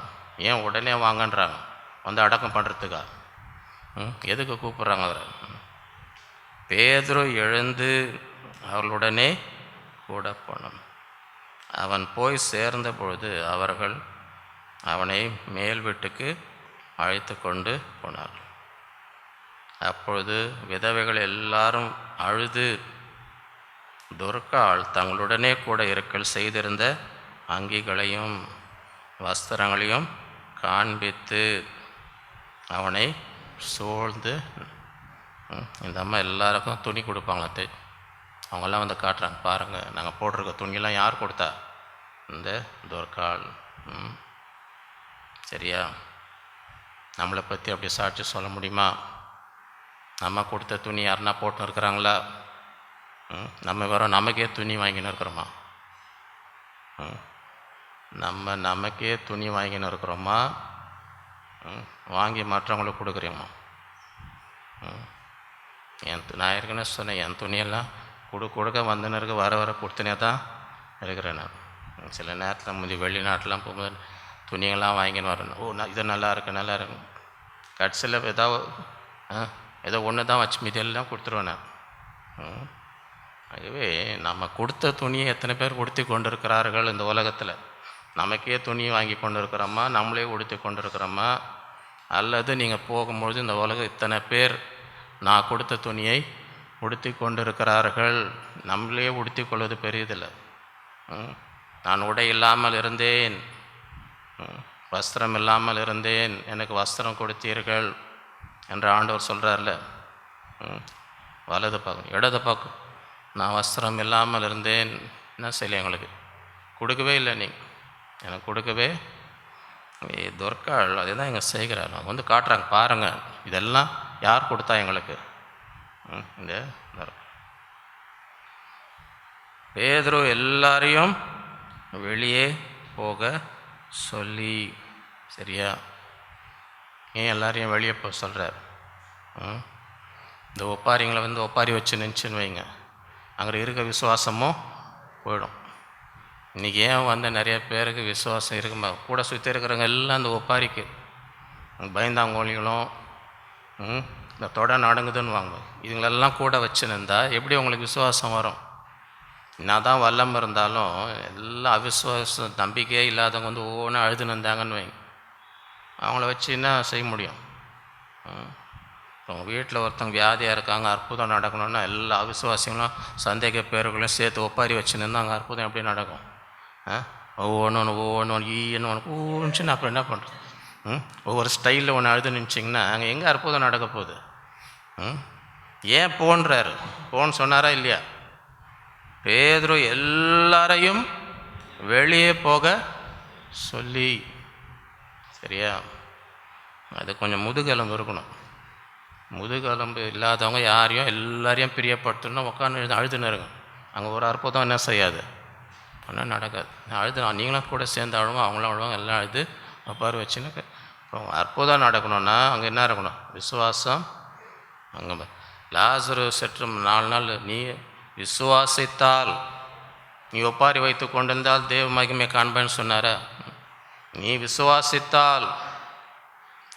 ஏன் உடனே வாங்கன்றாங்க? வந்து அடக்கம் பண்ணுறதுக்கா? எதுக்கு கூப்பிட்றாங்க அவரை? பேதுரு எழுந்து அவர்களுடனே கூட போனான். அவன் போய் சேர்ந்த பொழுது அவர்கள் அவனை மேல் வீட்டுக்கு அழைத்து கொண்டு போனார்கள். அப்பொழுது விதவைகள் எல்லாரும் அழுது துர்க்காள் தங்களுடனே கூட இருக்கல் செய்திருந்த அங்கிகளையும் வஸ்திரங்களையும் காண்பித்து அவனை சூழ்ந்து, இந்த அம்மா எல்லாருக்கும் துணி கொடுப்பாங்களே, அவங்கெல்லாம் வந்து காட்டுறாங்க, பாருங்கள் நாங்கள் போட்டிருக்க துணியெல்லாம் யார் கொடுத்தா? இந்த துர்க்காள். சரியா? நம்மளை பற்றி அப்படி சாட்சி சொல்ல முடியுமா? நம்ம கொடுத்த துணி யாருன்னா போட்டுன்னு இருக்கிறாங்களா? நம்ம வெறும் நமக்கே துணி வாங்கின்னு இருக்கிறோமா? நமக்கே துணி வாங்கின்னு இருக்கிறோமா? வாங்கி மற்றவங்களுக்கு கொடுக்குறோமா? நான் ஏற்கனவே சொன்னேன், என் துணியெல்லாம் கொடுக்க வந்துன்னு இருக்க, வர கொடுத்துனே தான் இருக்கிறேன் நான். சில நேரத்தில் முந்தி வெளிநாட்டெலாம் போகும்போது துணியெல்லாம் வாங்கின்னு வரணும். இது நல்லா இருக்கு. கட்சியில் ஏதோ ஒன்று தான் வச்சு மீதியெல்லாம் கொடுத்துருவேன் நான். ஆகவே நம்ம கொடுத்த துணியை எத்தனை பேர் உடுத்தி கொண்டு இருக்கிறார்கள் இந்த உலகத்தில்? நமக்கே துணி வாங்கி கொண்டு இருக்கிறோமா? நம்மளே உடுத்தி கொண்டு இருக்கிறோமா? அல்லது நீங்கள் போகும்பொழுது இந்த உலகம் இத்தனை பேர் நான் கொடுத்த துணியை உடுத்தி கொண்டு இருக்கிறார்கள், நம்மளே உடுத்தி கொள்வது பெரியதில்லை. நான் உடை இல்லாமல் இருந்தேன், வஸ்திரம் இல்லாமல் இருந்தேன், எனக்கு வஸ்திரம் கொடுத்தீர்கள் என்று ஆண்டவர் சொல்கிறார்ல. வலது பக்கம் இடது பக்கம் நான் வஸ்திரம் இல்லாமல் இருந்தேன், என்ன செய்யலை? எங்களுக்கு கொடுக்கவே இல்லை. நீங்கள் எனக்கு கொடுக்கவே. துர்க்காள் அதே தான் எங்கள் செய்கிறார். அவங்க வந்து காட்டுறாங்க, பாருங்கள் இதெல்லாம் யார் கொடுத்தா எங்களுக்கு? இந்த பேதுரு எல்லாரையும் வெளியே போக சொல்லி. சரியா? ஏன் எல்லாரையும் வெளியே போக சொல்கிறார்? இந்த ஒப்பாரிங்களை வந்து ஒப்பாரி வச்சு நினச்சின்னு வைங்க, அங்கே இருக்க விசுவாசமும் போயிடும். இன்றைக்கி ஏன் வந்து நிறைய பேருக்கு விசுவாசம் இருக்குமா? கூட சுற்றி இருக்கிறவங்க எல்லாம் அந்த ஒப்பாரிக்கு பயந்தாங்கோலிகளும் இந்த தொட நடங்குதுன்னு வாங்க, இதுங்களெல்லாம் கூட வச்சுருந்தா எப்படி உங்களுக்கு விசுவாசம் வரும்? என்ன தான் வல்லம் இருந்தாலும் எல்லாம் அவிசுவாசம் நம்பிக்கையே இல்லாதவங்க வந்து ஒவ்வொன்றும் அழுதுன்னு இருந்தாங்கன்னு வைங்க, அவங்கள வச்சு என்ன செய்ய முடியும்? உங்கள் வீட்டில் ஒருத்தவங்க வியாதியாக இருக்காங்க, அற்புதம் நடக்கணும்னா எல்லா அவிசுவாசிகளும் சந்தேக பேர்களையும் சேர்த்து ஒப்பாரி வச்சுன்னு அங்கே அற்புதம் எப்படி நடக்கும்? ஒவ்வொன்று ஈன்னு அப்புறம் என்ன பண்ணுறது? ஒவ்வொரு ஸ்டைலில் ஒன்று அழுது நினச்சிங்கன்னா அங்கே எங்கே அற்புதம் நடக்க போகுது? ஏன் போன்றாரு? போன்னு சொன்னாரா இல்லையா? பேதுரு எல்லாரையும் வெளியே போக சொல்லி. சரியா? அது கொஞ்சம் முதுகெலும்பு இருக்கணும். முதுகெலும்பு இல்லாதவங்க யாரையும் எல்லாரையும் பிரியப்படுத்தணும் உட்காந்து அழுதுன்னு இருங்க, அங்கே ஒரு அற்புதம் என்ன செய்யாது, ஆனால் நடக்காது. அழுது நீங்களும் கூட சேர்ந்து அழுவோம், அவங்களும் அழுவாங்க, எல்லாம் அழுது ஒப்பாரி வச்சுன்னு. அப்புறம் அற்புதம் நடக்கணும்னா அங்கே என்ன இருக்கணும்? விசுவாசம். அங்கே லாசரு செற்று 4 நாள் நீ விசுவாசித்தால், நீ ஒப்பாரி வைத்து கொண்டிருந்தால் தேவ மகிமை காண்பேன்னு சொன்னார. நீ விசுவாசித்தால்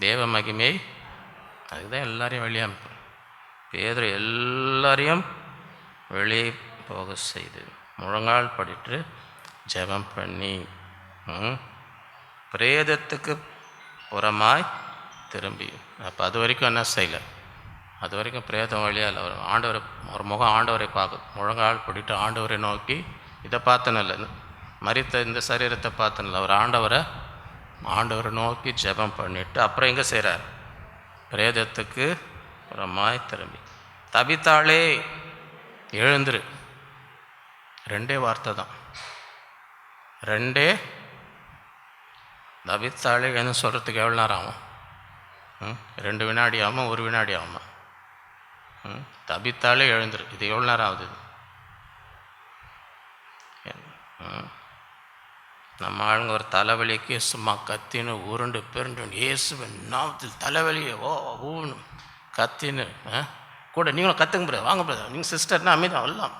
தேவ மகிமை. அதுதான் எல்லாரையும் வெளியே அனுப்பு. பேதுரு எல்லாரையும் வெளியே போக செய்து முழங்கால் படிட்டு ஜெபம் பண்ணி பிரேதத்துக்கு புறமாய் திரும்பி. அப்போ அது வரைக்கும் என்ன செய்யலை? அது வரைக்கும் பிரேதம் வழியாக இல்லை. ஆண்டவரை ஒரு முகம் ஆண்டவரை பார்க்க முழங்கால் படிட்டு ஆண்டவரை நோக்கி, இதை பார்த்தனில்லை, மரித்த இந்த சரீரத்தை பார்த்தனில்லை, அவர் ஆண்டவரை நோக்கி ஜெபம் பண்ணிவிட்டு அப்புறம் எங்கே செய்கிறார்? பிரேதத்துக்கு புறமாய் திரும்பி, தபித்தாளே எழுந்துரு. 2 வார்த்தை தான், 2. தபித்தாளே எழுந்து சொல்கிறதுக்கு எவ்வளோ நேரம் ஆகும்? 2 வினாடி ஆகுமா? 1 வினாடி ஆகுமா? தபித்தாளே எழுந்துரு, இது எவ்வளோ நேரம் ஆகுது? நம்ம ஆளுங்க ஒரு தலைவலிக்கு சும்மா கத்தின்னு உருண்டு பெருண்டு இயேசுவின் நாமத்தில் தலைவலியை ஊன்னு கத்தின்னு கூட நீங்களும் கற்றுங்க பிரதர், வாங்க பிரதர், நீங்கள் சிஸ்டர்னா அமைதியாக வரலாம்.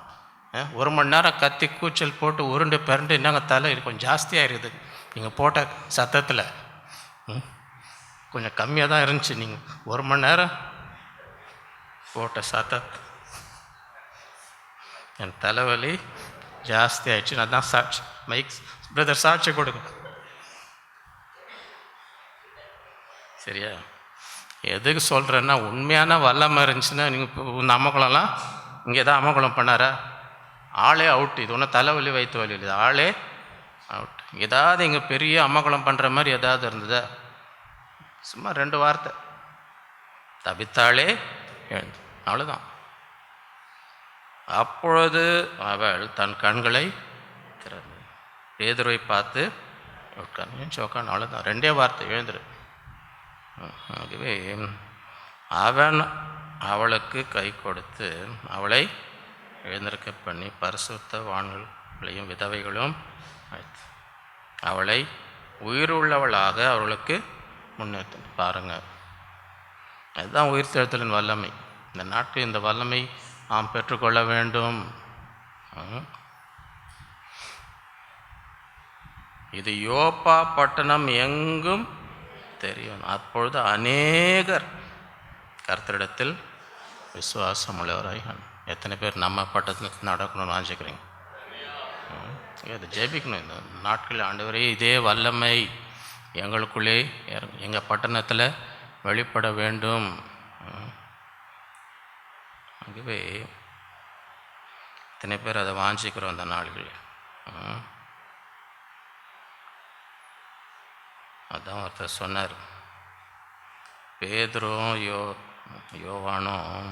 1 மணி நேரம் கத்தி கூச்சல் போட்டு உருண்டு பிறண்டு என்னங்க தலை கொஞ்சம் ஜாஸ்தியாக இருக்குது. நீங்கள் போட்ட சத்தத்தில் கொஞ்சம் கம்மியாக தான் இருந்துச்சு. நீங்கள் 1 மணி நேரம் போட்ட சத்தத்தை என் தலைவலி ஜாஸ்தி ஆயிடுச்சு. நான் தான் சாட்சி, மைக் பிரதர் சாட்சி கொடுங்க சரியா? எதுக்கு சொல்கிறேன்னா, உண்மையான வல்லமை இருந்துச்சுன்னா நீங்கள் இந்த அம்மக்குளம்லாம் இங்கே தான் அம்மக்குளம் பண்ணாரா? ஆளே அவுட். இது ஒன்றும் தலைவலி வயிற்று வலி இல்லை, ஆளே அவுட். ஏதாவது இங்கே பெரிய அம்மக்குளம் பண்ணுற மாதிரி ஏதாவது இருந்ததா? சும்மா 2 வார்த்தை தபித்தாளே எழுந்து, அவ்வளோதான். அப்பொழுது அவள் தன் கண்களை திறந்து பேதுருவை பார்த்து உட்காந்து, அவ்வளோதான், 2 வார்த்தை, எழுந்துரு. ஆகவே அவன் அவளுக்கு கை கொடுத்து அவளை எழுந்திருக்க பண்ணி பரிசுத்த வான்களையும் விதவைகளும் அவளை உயிருள்ளவளாக அவர்களுக்கு முன்னேற்ற பாருங்கள். அதுதான் உயிர்த்தெழுதலின் வல்லமை. இந்த நாட்டில் இந்த வல்லமை நாம் பெற்றுக்கொள்ள வேண்டும். இது யோப்பா பட்டணம் எங்கும் தெரியும். அப்பொழுது அநேகர் கர்த்தரிடத்தில் விசுவாசம் உள்ளவராய். எத்தனை பேர் நம்ம பட்டணத்தில் நடக்கணும்னு ஆஞ்சிக்கிறீங்க? இது ஜெபிக்கணும். இந்த நாட்களில் ஆண்டவரே இதே வல்லமை எங்களுக்குள்ளே எங்கள் பட்டணத்தில் வெளிப்பட வேண்டும். ஆகவே இத்தனை பேர் அதை வாஞ்சிக்கிறோம் அந்த நாள்களில். அதான் ஒருத்தர் சொன்னார், பேதுரும் யோவானும்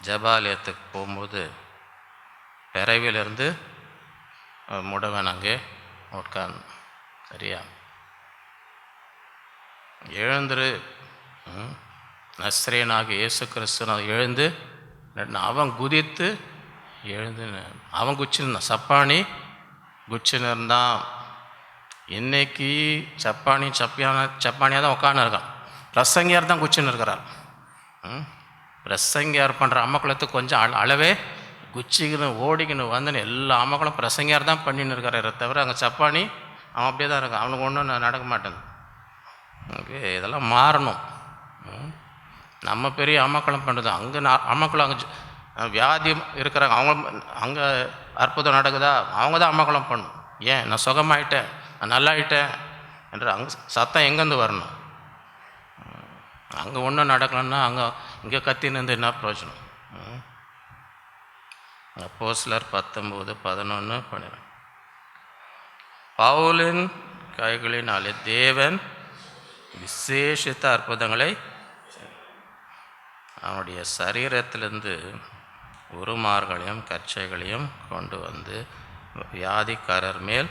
ஜபாலயத்துக்கு போகும்போது பிறவிலிருந்து முடவன் அங்கே உட்கார்ந்து, சரியா, எழுந்துரு, நஸ்ரேனாக இயேசு கிறிஸ்து எழுந்து, அவன் குதித்து எழுந்து அவன் குச்சிருந்தான், சப்பானி குச்சின்னு இருந்தான். இன்னைக்கு சப்பானியாக தான் உட்காந்து இருக்கான். பிரசங்கியார் தான் குச்சின்னு இருக்கிறார். பிரசங்கியார் பண்ணுற அம்மக்குளத்துக்கு கொஞ்சம் அளவே குச்சிக்கின்னு ஓடிக்கின்னு வந்துன்னு எல்லா அம்மக்குளும் பிரசங்கியார் தான் பண்ணின்னு இருக்கிறார தவிர அங்கே சப்பானி அவன் அப்படியே தான் இருக்கான். அவனுக்கு ஒன்றும் நடக்க மாட்டேங்குது. ஓகே, இதெல்லாம் மாறணும். நம்ம பெரிய அம்மக்குளம் பண்ணுறது, அங்கே அம்மக்குளம் அங்கே வியாதி இருக்கிறாங்க, அவங்க அங்கே அற்புதம் நடக்குதா, அவங்க தான் அம்மக்குளம் பண்ணணும். ஏன் நான் சுகமாயிட்டேன், நான் நல்லாயிட்டேன் என்ற அங்கே சத்தம் எங்கேருந்து வரணும்? அங்கே ஒன்றும் நடக்கணும்னா அங்கே இங்கே கத்தின்னு என்ன பிரயோஜனம்? அப்போஸ்தலர் 19:11 பவுலின் கைகளினாலே தேவன் விசேஷித்த அற்புதங்களை அவனுடைய சரீரத்திலிருந்து உருமார்களையும் கச்சைகளையும் கொண்டு வந்து வியாதிக்காரர் மேல்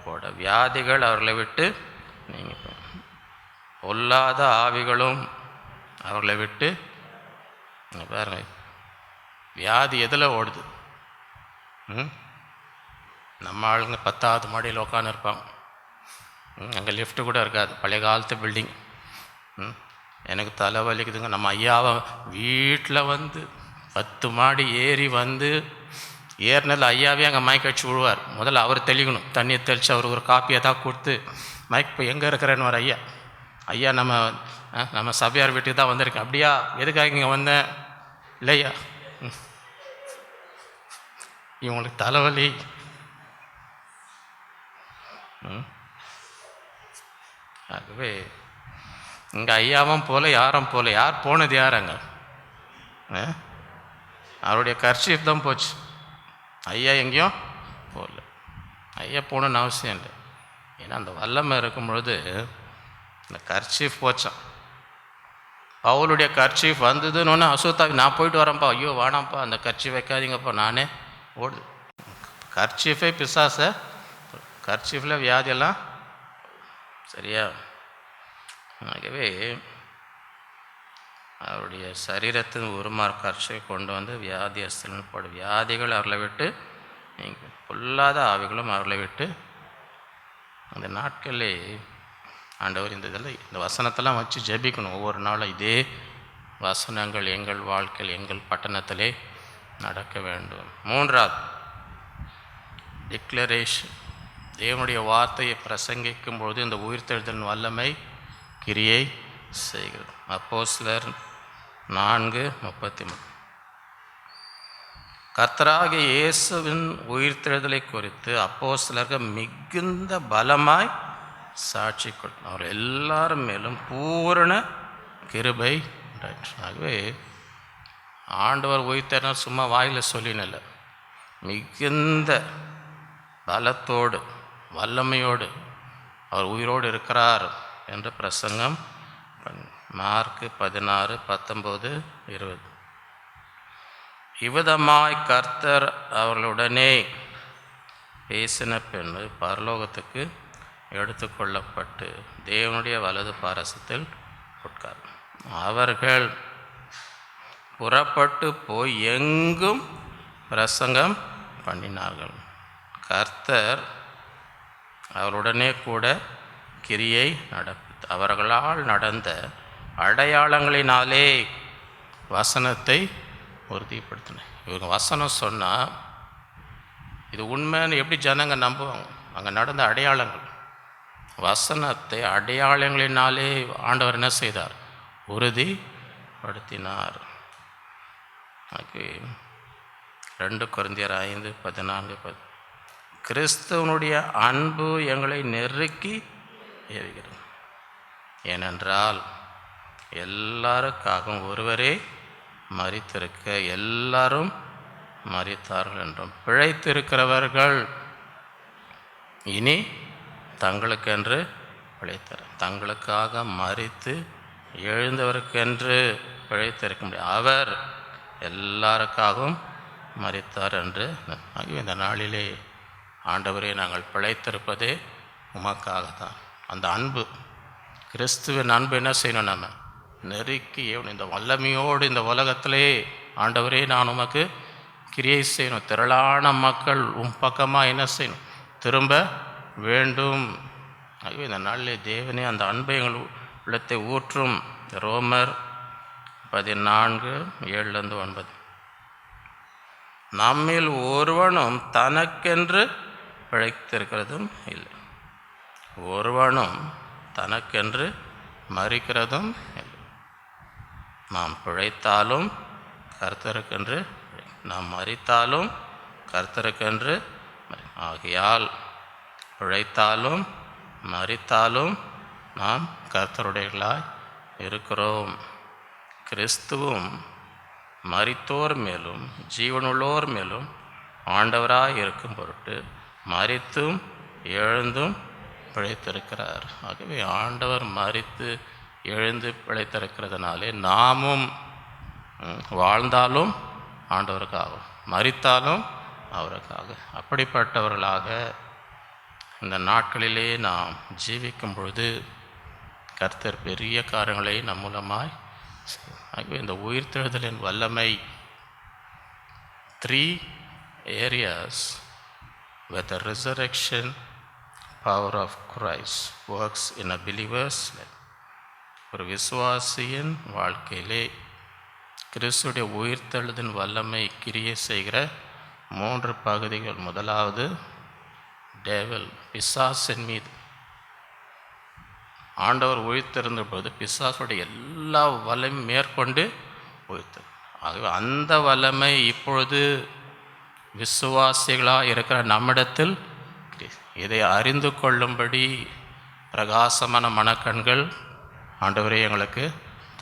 போட, வியாதிகள் அவர்களை விட்டு நீங்கள் பொல்லாத ஆவிகளும் அவர்களை விட்டு பாருங்க. வியாதி எதில் ஓடுது? நம்ம ஆளுங்க 10வது மாடியில் உட்காந்து இருப்பாங்க. அங்கே லிஃப்ட்டு கூட இருக்காது, பழைய காலத்து பில்டிங். எனக்கு தலை வலிக்குதுங்க. நம்ம ஐயாவை வீட்டில் வந்து 10 மாடி ஏறி வந்து ஏறினதில் ஐயாவே அங்கே மைக் அடிச்சு விழுவார். முதல்ல அவர் தெளிக்கணும், தண்ணியை தெளித்து அவருக்கு ஒரு காப்பியை தான் கொடுத்து மைக் இப்போ எங்கே இருக்கிறேன்னு வர ஐயா நம்ம சபையார் வீட்டுக்கு தான் வந்திருக்கேன். அப்படியா, எதுக்காக இங்கே வந்தேன்? இல்லையா, இவங்களுக்கு தலைவலி. ஆகவே இங்கே ஐயாவும் போல யாரும் போல. யார் போனது? யார் அங்கே? அவருடைய கர்ச்சீஃப் தான் போச்சு. ஐயா எங்கேயும் போகல. ஐயா போகணுன்னு அவசியம் இல்லை. ஏன்னா அந்த வல்லமை இருக்கும் பொழுது இந்த கர்ச்சீஃப் போச்சான். அவளுடைய கர்ச்சீஃப் வந்ததுன்னு அசுத்தாவி, நான் போயிட்டு வரேன்ப்பா, ஐயோ வேணாம்ப்பா அந்த கர்ச்சீஃப் வைக்காதீங்கப்பா, நானே ஓடுது. கர்ச்சீஃபே பிசாசை, கர்ச்சீஃபில் வியாதியெல்லாம் சரியா. ஆகவே அவருடைய சரீரத்தின் உருமார் கர்ச்சை கொண்டு வந்து வியாதியஸ்தலன் போடு, வியாதிகள் அவர்களை விட்டு நீங்கள் பொல்லாத ஆவிகளும் அவர்களை விட்டு அந்த நாட்களே ஆண்டவர் இந்த வசனத்தெல்லாம் வச்சு ஜெபிக்கணும். ஒவ்வொரு நாளும் இதே வசனங்கள் எங்கள் வாழ்க்கையில் எங்கள் பட்டணத்திலே நடக்க வேண்டும். மூன்றாவது டிக்ளரேஷன். தேவனுடைய வார்த்தையை பிரசங்கிக்கும் பொழுது இந்த உயிர்த்தெழுதலின் வல்லமை கிரியை செய்கிறது. அப்போஸ்தலர் 4:33. கர்த்தராகிய இயேசுவின் உயிர்த்தெழுதலை குறித்து அப்போஸ்தலர்கள் மிகுந்த பலமாய் சாட்சி கொடுத்தார். அவர் எல்லாரும் மேலும் பூரண கிருபை உண்டாயிற்று. ஆகவே ஆண்டவர் உயிர்த்தெழுதல் சும்மா வாயில் சொல்லினல்ல, மிகுந்த பலத்தோடு வல்லமையோடு அவர் உயிரோடு இருக்கிறார் என்று பிரசங்கம் மார்க்கு 16:19-20. இவ்விதமாய் கர்த்தர் அவர்களுடனே பேசின பின் பரலோகத்துக்கு எடுத்துக்கொள்ளப்பட்டு தேவனுடைய வலது பாரசத்தில் உட்கார். அவர்கள் புறப்பட்டு போய் எங்கும் பிரசங்கம் பண்ணினார்கள். கர்த்தர் அவருடனே கூட கிரியை நடப்பித்து அவர்களால் நடந்த அடையாளங்களினாலே வசனத்தை உறுதிப்படுத்தின. இவங்க வசனம் சொன்னால் இது உண்மைன்னு எப்படி ஜனங்க நம்புவாங்க? அங்கே நடந்த அடையாளங்கள், வசனத்தை அடையாளங்களினாலே ஆண்டவர் என்ன செய்தார்? உறுதிப்படுத்தினார். 2 கொரிந்தியர் 5:14. கிறிஸ்துவனுடைய அன்பு எங்களை நெருக்கி ஏறுகிறது. ஏனென்றால் எல்லாருக்காகவும் ஒருவரே மரித்திருக்க எல்லாரும் மரித்தார்கள் என்றும் பிழைத்திருக்கிறவர்கள் இனி தங்களுக்கென்று பிழைத்தார். தங்களுக்காக மரித்து எழுந்தவருக்கென்று பிழைத்திருக்க முடியும். அவர் எல்லாருக்காகவும் மரித்தார் என்று. இந்த நாளிலே ஆண்டவரே, நாங்கள் பிழைத்திருப்பதே உமக்காக தான். அந்த அன்பு, கிறிஸ்துவின் அன்பு என்ன செய்யணும்? நம்ம நெருக்கி இந்த வல்லமையோடு இந்த உலகத்திலே ஆண்டவரே நான் உமக்கு கிரியை செய்யணும். திரளான மக்கள் பக்கமாக என்ன செய்யணும்? திரும்ப வேண்டும். ஆகவே இந்த நாளிலே தேவனே அந்த அன்பை எங்கள் உள்ளத்தை ஊற்றும். ரோமர் 14:7-9. நம்மில் ஒருவனும் தனக்கென்று பிழைத்திருக்கிறதும் இல்லை, ஒருவனும் தனக்கென்று மரிக்கிறதும் இல்லை. நாம் பிழைத்தாலும் கர்த்தருக்கென்று, நாம் மரித்தாலும் கர்த்தருக்கென்று. ஆகையால் பிழைத்தாலும் மரித்தாலும் நாம் கர்த்தருடையவர்களாய் இருக்கிறோம். கிறிஸ்துவும் மரித்தோர் மேலும் ஜீவனுள்ளோர் மேலும் ஆண்டவராய் இருக்கும் பொருட்டு மரித்தும் எழுந்தும் பிழைத்திருக்கிறார். ஆகவே ஆண்டவர் மரித்து எழுந்து பிழைத்திருக்கிறதுனாலே நாமும் வாழ்ந்தாலும் ஆண்டவருக்காக, மரித்தாலும் அவருக்காக. அப்படிப்பட்டவர்களாக இந்த நாட்களிலே நாம் ஜீவிக்கும் பொழுது கர்த்தர் பெரிய காரியங்களை நம் மூலமாய். ஆகவே இந்த உயிர்த்தெழுதலின் வல்லமை 3 areas where the resurrection power of Christ works in a believer's life. ஒரு விசுவாசியின் வாழ்க்கையிலே கிறிஸ்துடைய உயிர்த்தெழுதலின் வல்லமை கிரியை செய்கிற 3 பகுதிகள். முதலாவது டேவில், பிசாசின் மீது. ஆண்டவர் உயிர்த்தெழுந்த பொழுது பிசாசுடைய எல்லா வல்லமையும் மேற்கொண்டு உயிர்த்தெழு. ஆகவே அந்த வல்லமை இப்பொழுது விசுவாசிகளாக இருக்கிற நம்மிடத்தில் இதை அறிந்து கொள்ளும்படி பிரகாசமான மனக்கண்கள் ஆண்டவரே எங்களுக்கு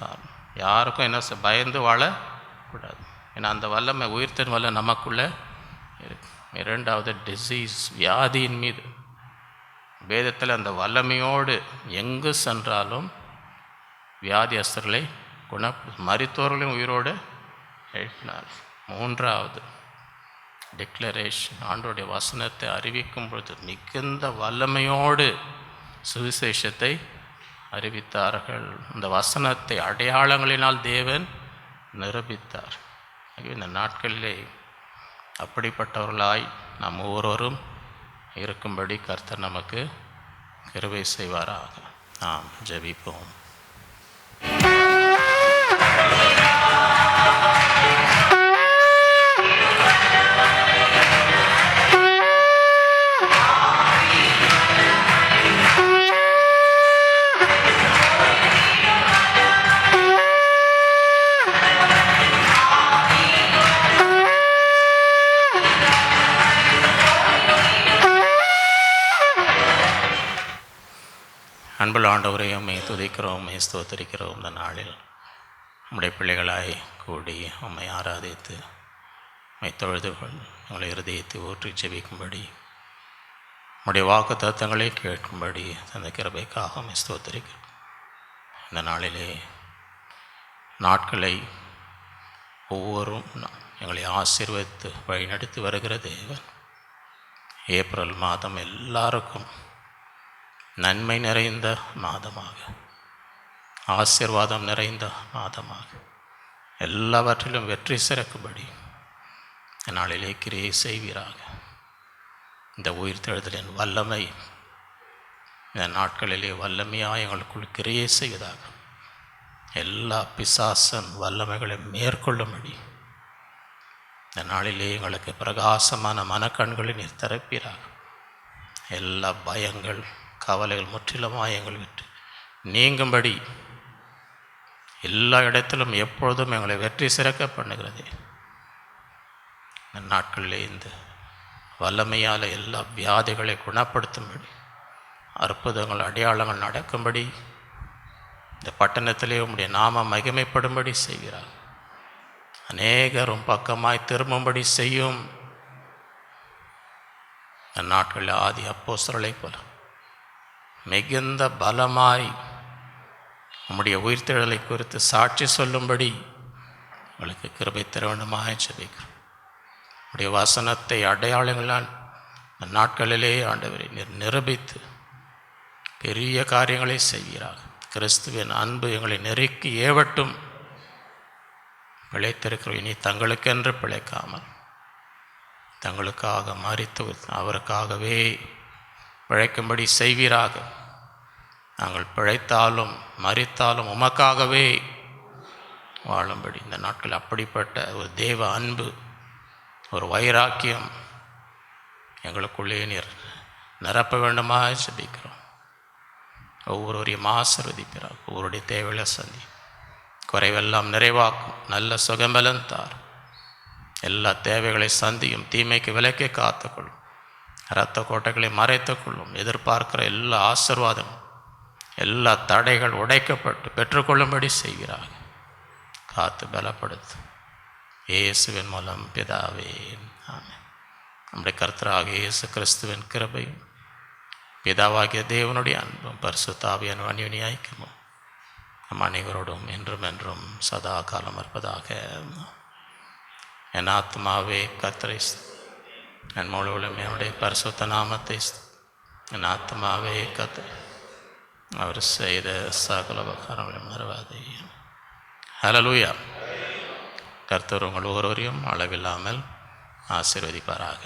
தான். யாருக்கும் என்ன பயந்து வாழக்கூடாது. ஏன்னா அந்த வல்லமை, உயிர்த்தெழும் வல்ல நமக்குள்ளே இருக்கு. இரண்டாவது டிசீஸ், வியாதியின் மீது. வேதத்தில் அந்த வல்லமையோடு எங்கு சென்றாலும் வியாதியஸ்தர்களை மரித்தோர்களையும் உயிரோடு எழுப்பினார். மூன்றாவது டிக்ளரேஷன், ஆண்டோடைய வசனத்தை அறிவிக்கும் பொழுது மிகுந்த வல்லமையோடு சுவிசேஷத்தை அறிவித்தார்கள். இந்த வசனத்தை அடையாளங்களினால் தேவன் நிரூபித்தார். இந்த நாட்களிலே அப்படிப்பட்டவர்களாய் நாம் ஒவ்வொருவரும் இருக்கும்படி கர்த்தர் நமக்கு கிருபை செய்வாராக. நாம் ஜெபிப்போம். அன்புள்ள ஆண்டவரே, உம்மை துதிக்கிறோம், உம்மை ஸ்தோத்திரிக்கிறோம். இந்த நாளில் உம்முடைய பிள்ளைகளாய் கூடி உம்மை ஆராதித்து உம்மை தொழுதுகள் உங்களை இருதயத்தை ஊற்றி ஜெபிக்கும்படி உம்முடைய வாக்கு தத்தங்களை கேட்கும்படி அந்த கிருபைக்காக உம்மை ஸ்தோத்திரிக்கிறோம். இந்த நாளிலே நாட்களை ஒவ்வொரும் எங்களை ஆசீர்வதித்து வழிநடத்தி வருகிற தேவன், ஏப்ரல் மாதம் எல்லாருக்கும் நன்மை நிறைந்த மாதமாக, ஆசீர்வாதம் நிறைந்த மாதமாக, எல்லாவற்றிலும் வெற்றி சிறக்கும்படி நாளிலே கிரியை செய்வீராக. இந்த உயிர்த்தெழுதலின் வல்லமை இந்த நாட்களிலே வல்லமையாக எங்களுக்குள் கிரியை செய்வதாக. எல்லா பிசாசன் வல்லமைகளை மேற்கொள்ளும்படி இந்த நாளிலே எங்களுக்கு பிரகாசமான மனக்கண்களை நீர் திறப்பீராக. எல்லா பயங்கள் கவலைகள் முற்றிலுமாக எங்கள் விட்டு நீங்கும்படி எல்லா இடத்திலும் எப்பொழுதும் எங்களை வெற்றி சிறக்க பண்ணுகிறது. இந்த நாட்களிலே இந்த வல்லமையால் எல்லா வியாதிகளை குணப்படுத்தும்படி, அற்புதங்கள் அடையாளங்கள் நடக்கும்படி, இந்த பட்டணத்திலே உம்முடைய நாம மகிமைப்படும்படி செய்கிறார். அநேகரும் பக்கமாய் திரும்பும்படி செய்யும். இந்த நாட்களில் ஆதி அப்போஸ்தலரைப் போல மிகுந்த பலமாய் உம்முடைய உயிர்த்தெழுதலை குறித்து சாட்சி சொல்லும்படி உங்களுக்கு கிருபை தர வேண்டுமாக ஜெபிக்கிறோம். உம்முடைய வசனத்தை அடையாளங்களால் இந்த நாட்களிலே ஆண்டவரை நிரூபித்து பெரிய காரியங்களை செய்கிறார். கிறிஸ்துவின் அன்பு எங்களை நெருக்கி ஏவட்டும். பிழைத்திருக்கிற இனி தங்களுக்கென்று பிழைக்காமல் தங்களுக்காக மரித்து அவருக்காகவே பிழைக்கும்படி செய்வீராக. நாங்கள் பிழைத்தாலும் மரித்தாலும் உமக்காகவே வாழும்படி இந்த நாட்கள் அப்படிப்பட்ட ஒரு தேவ அன்பு, ஒரு வைராக்கியம் எங்களுக்குள்ளே நீர் நிரப்ப வேண்டுமாக ஜெபிக்கிறோம். ஒவ்வொருவரையும் ஆசீர்வதிக்கிறார். ஒவ்வொருடைய தேவைகளை சந்தி, குறைவெல்லாம் நிறைவாக்கும், நல்ல சுகம்பலன் தார். எல்லா தேவைகளை சந்தியும், தீமைக்கு விலக்கி காத்துக்கொள்ளும், இரத்த கோட்டைகளை மறைத்துக்கொள்ளும். எதிர்பார்க்கிற எல்லா ஆசீர்வாதம், எல்லா தடைகள் உடைக்கப்பட்டு பெற்றுக்கொள்ளும்படி செய்கிறார். காத்து பலப்படுத்தும். இயேசுவின் மூலம் பிதாவே, ஆமென். நம்முடைய கர்த்தராகிய இயேசு கிறிஸ்துவின் கிருபையும் பிதாவாகிய தேவனுடைய அன்பும் பரிசுத்த ஆவியான அந்யோன்ய ஐக்கியமும் நம் அனைவரோடும் என்றும் என்றும் சதா காலம் இருப்பதாக. என் ஆத்மாவே கர்த்தரை, என் முழுவதும் என்னுடைய பரிசுத்த நாமத்தை, என் ஆத்மாவே கர்த்தரை, அவர் செய்த சகல உபகாரங்களை மறவாதே. ஹல்லேலூயா. கர்த்தர் உங்கள் ஒவ்வொருவரையும் அளவில்லாமல் ஆசீர்வதிப்பாராக.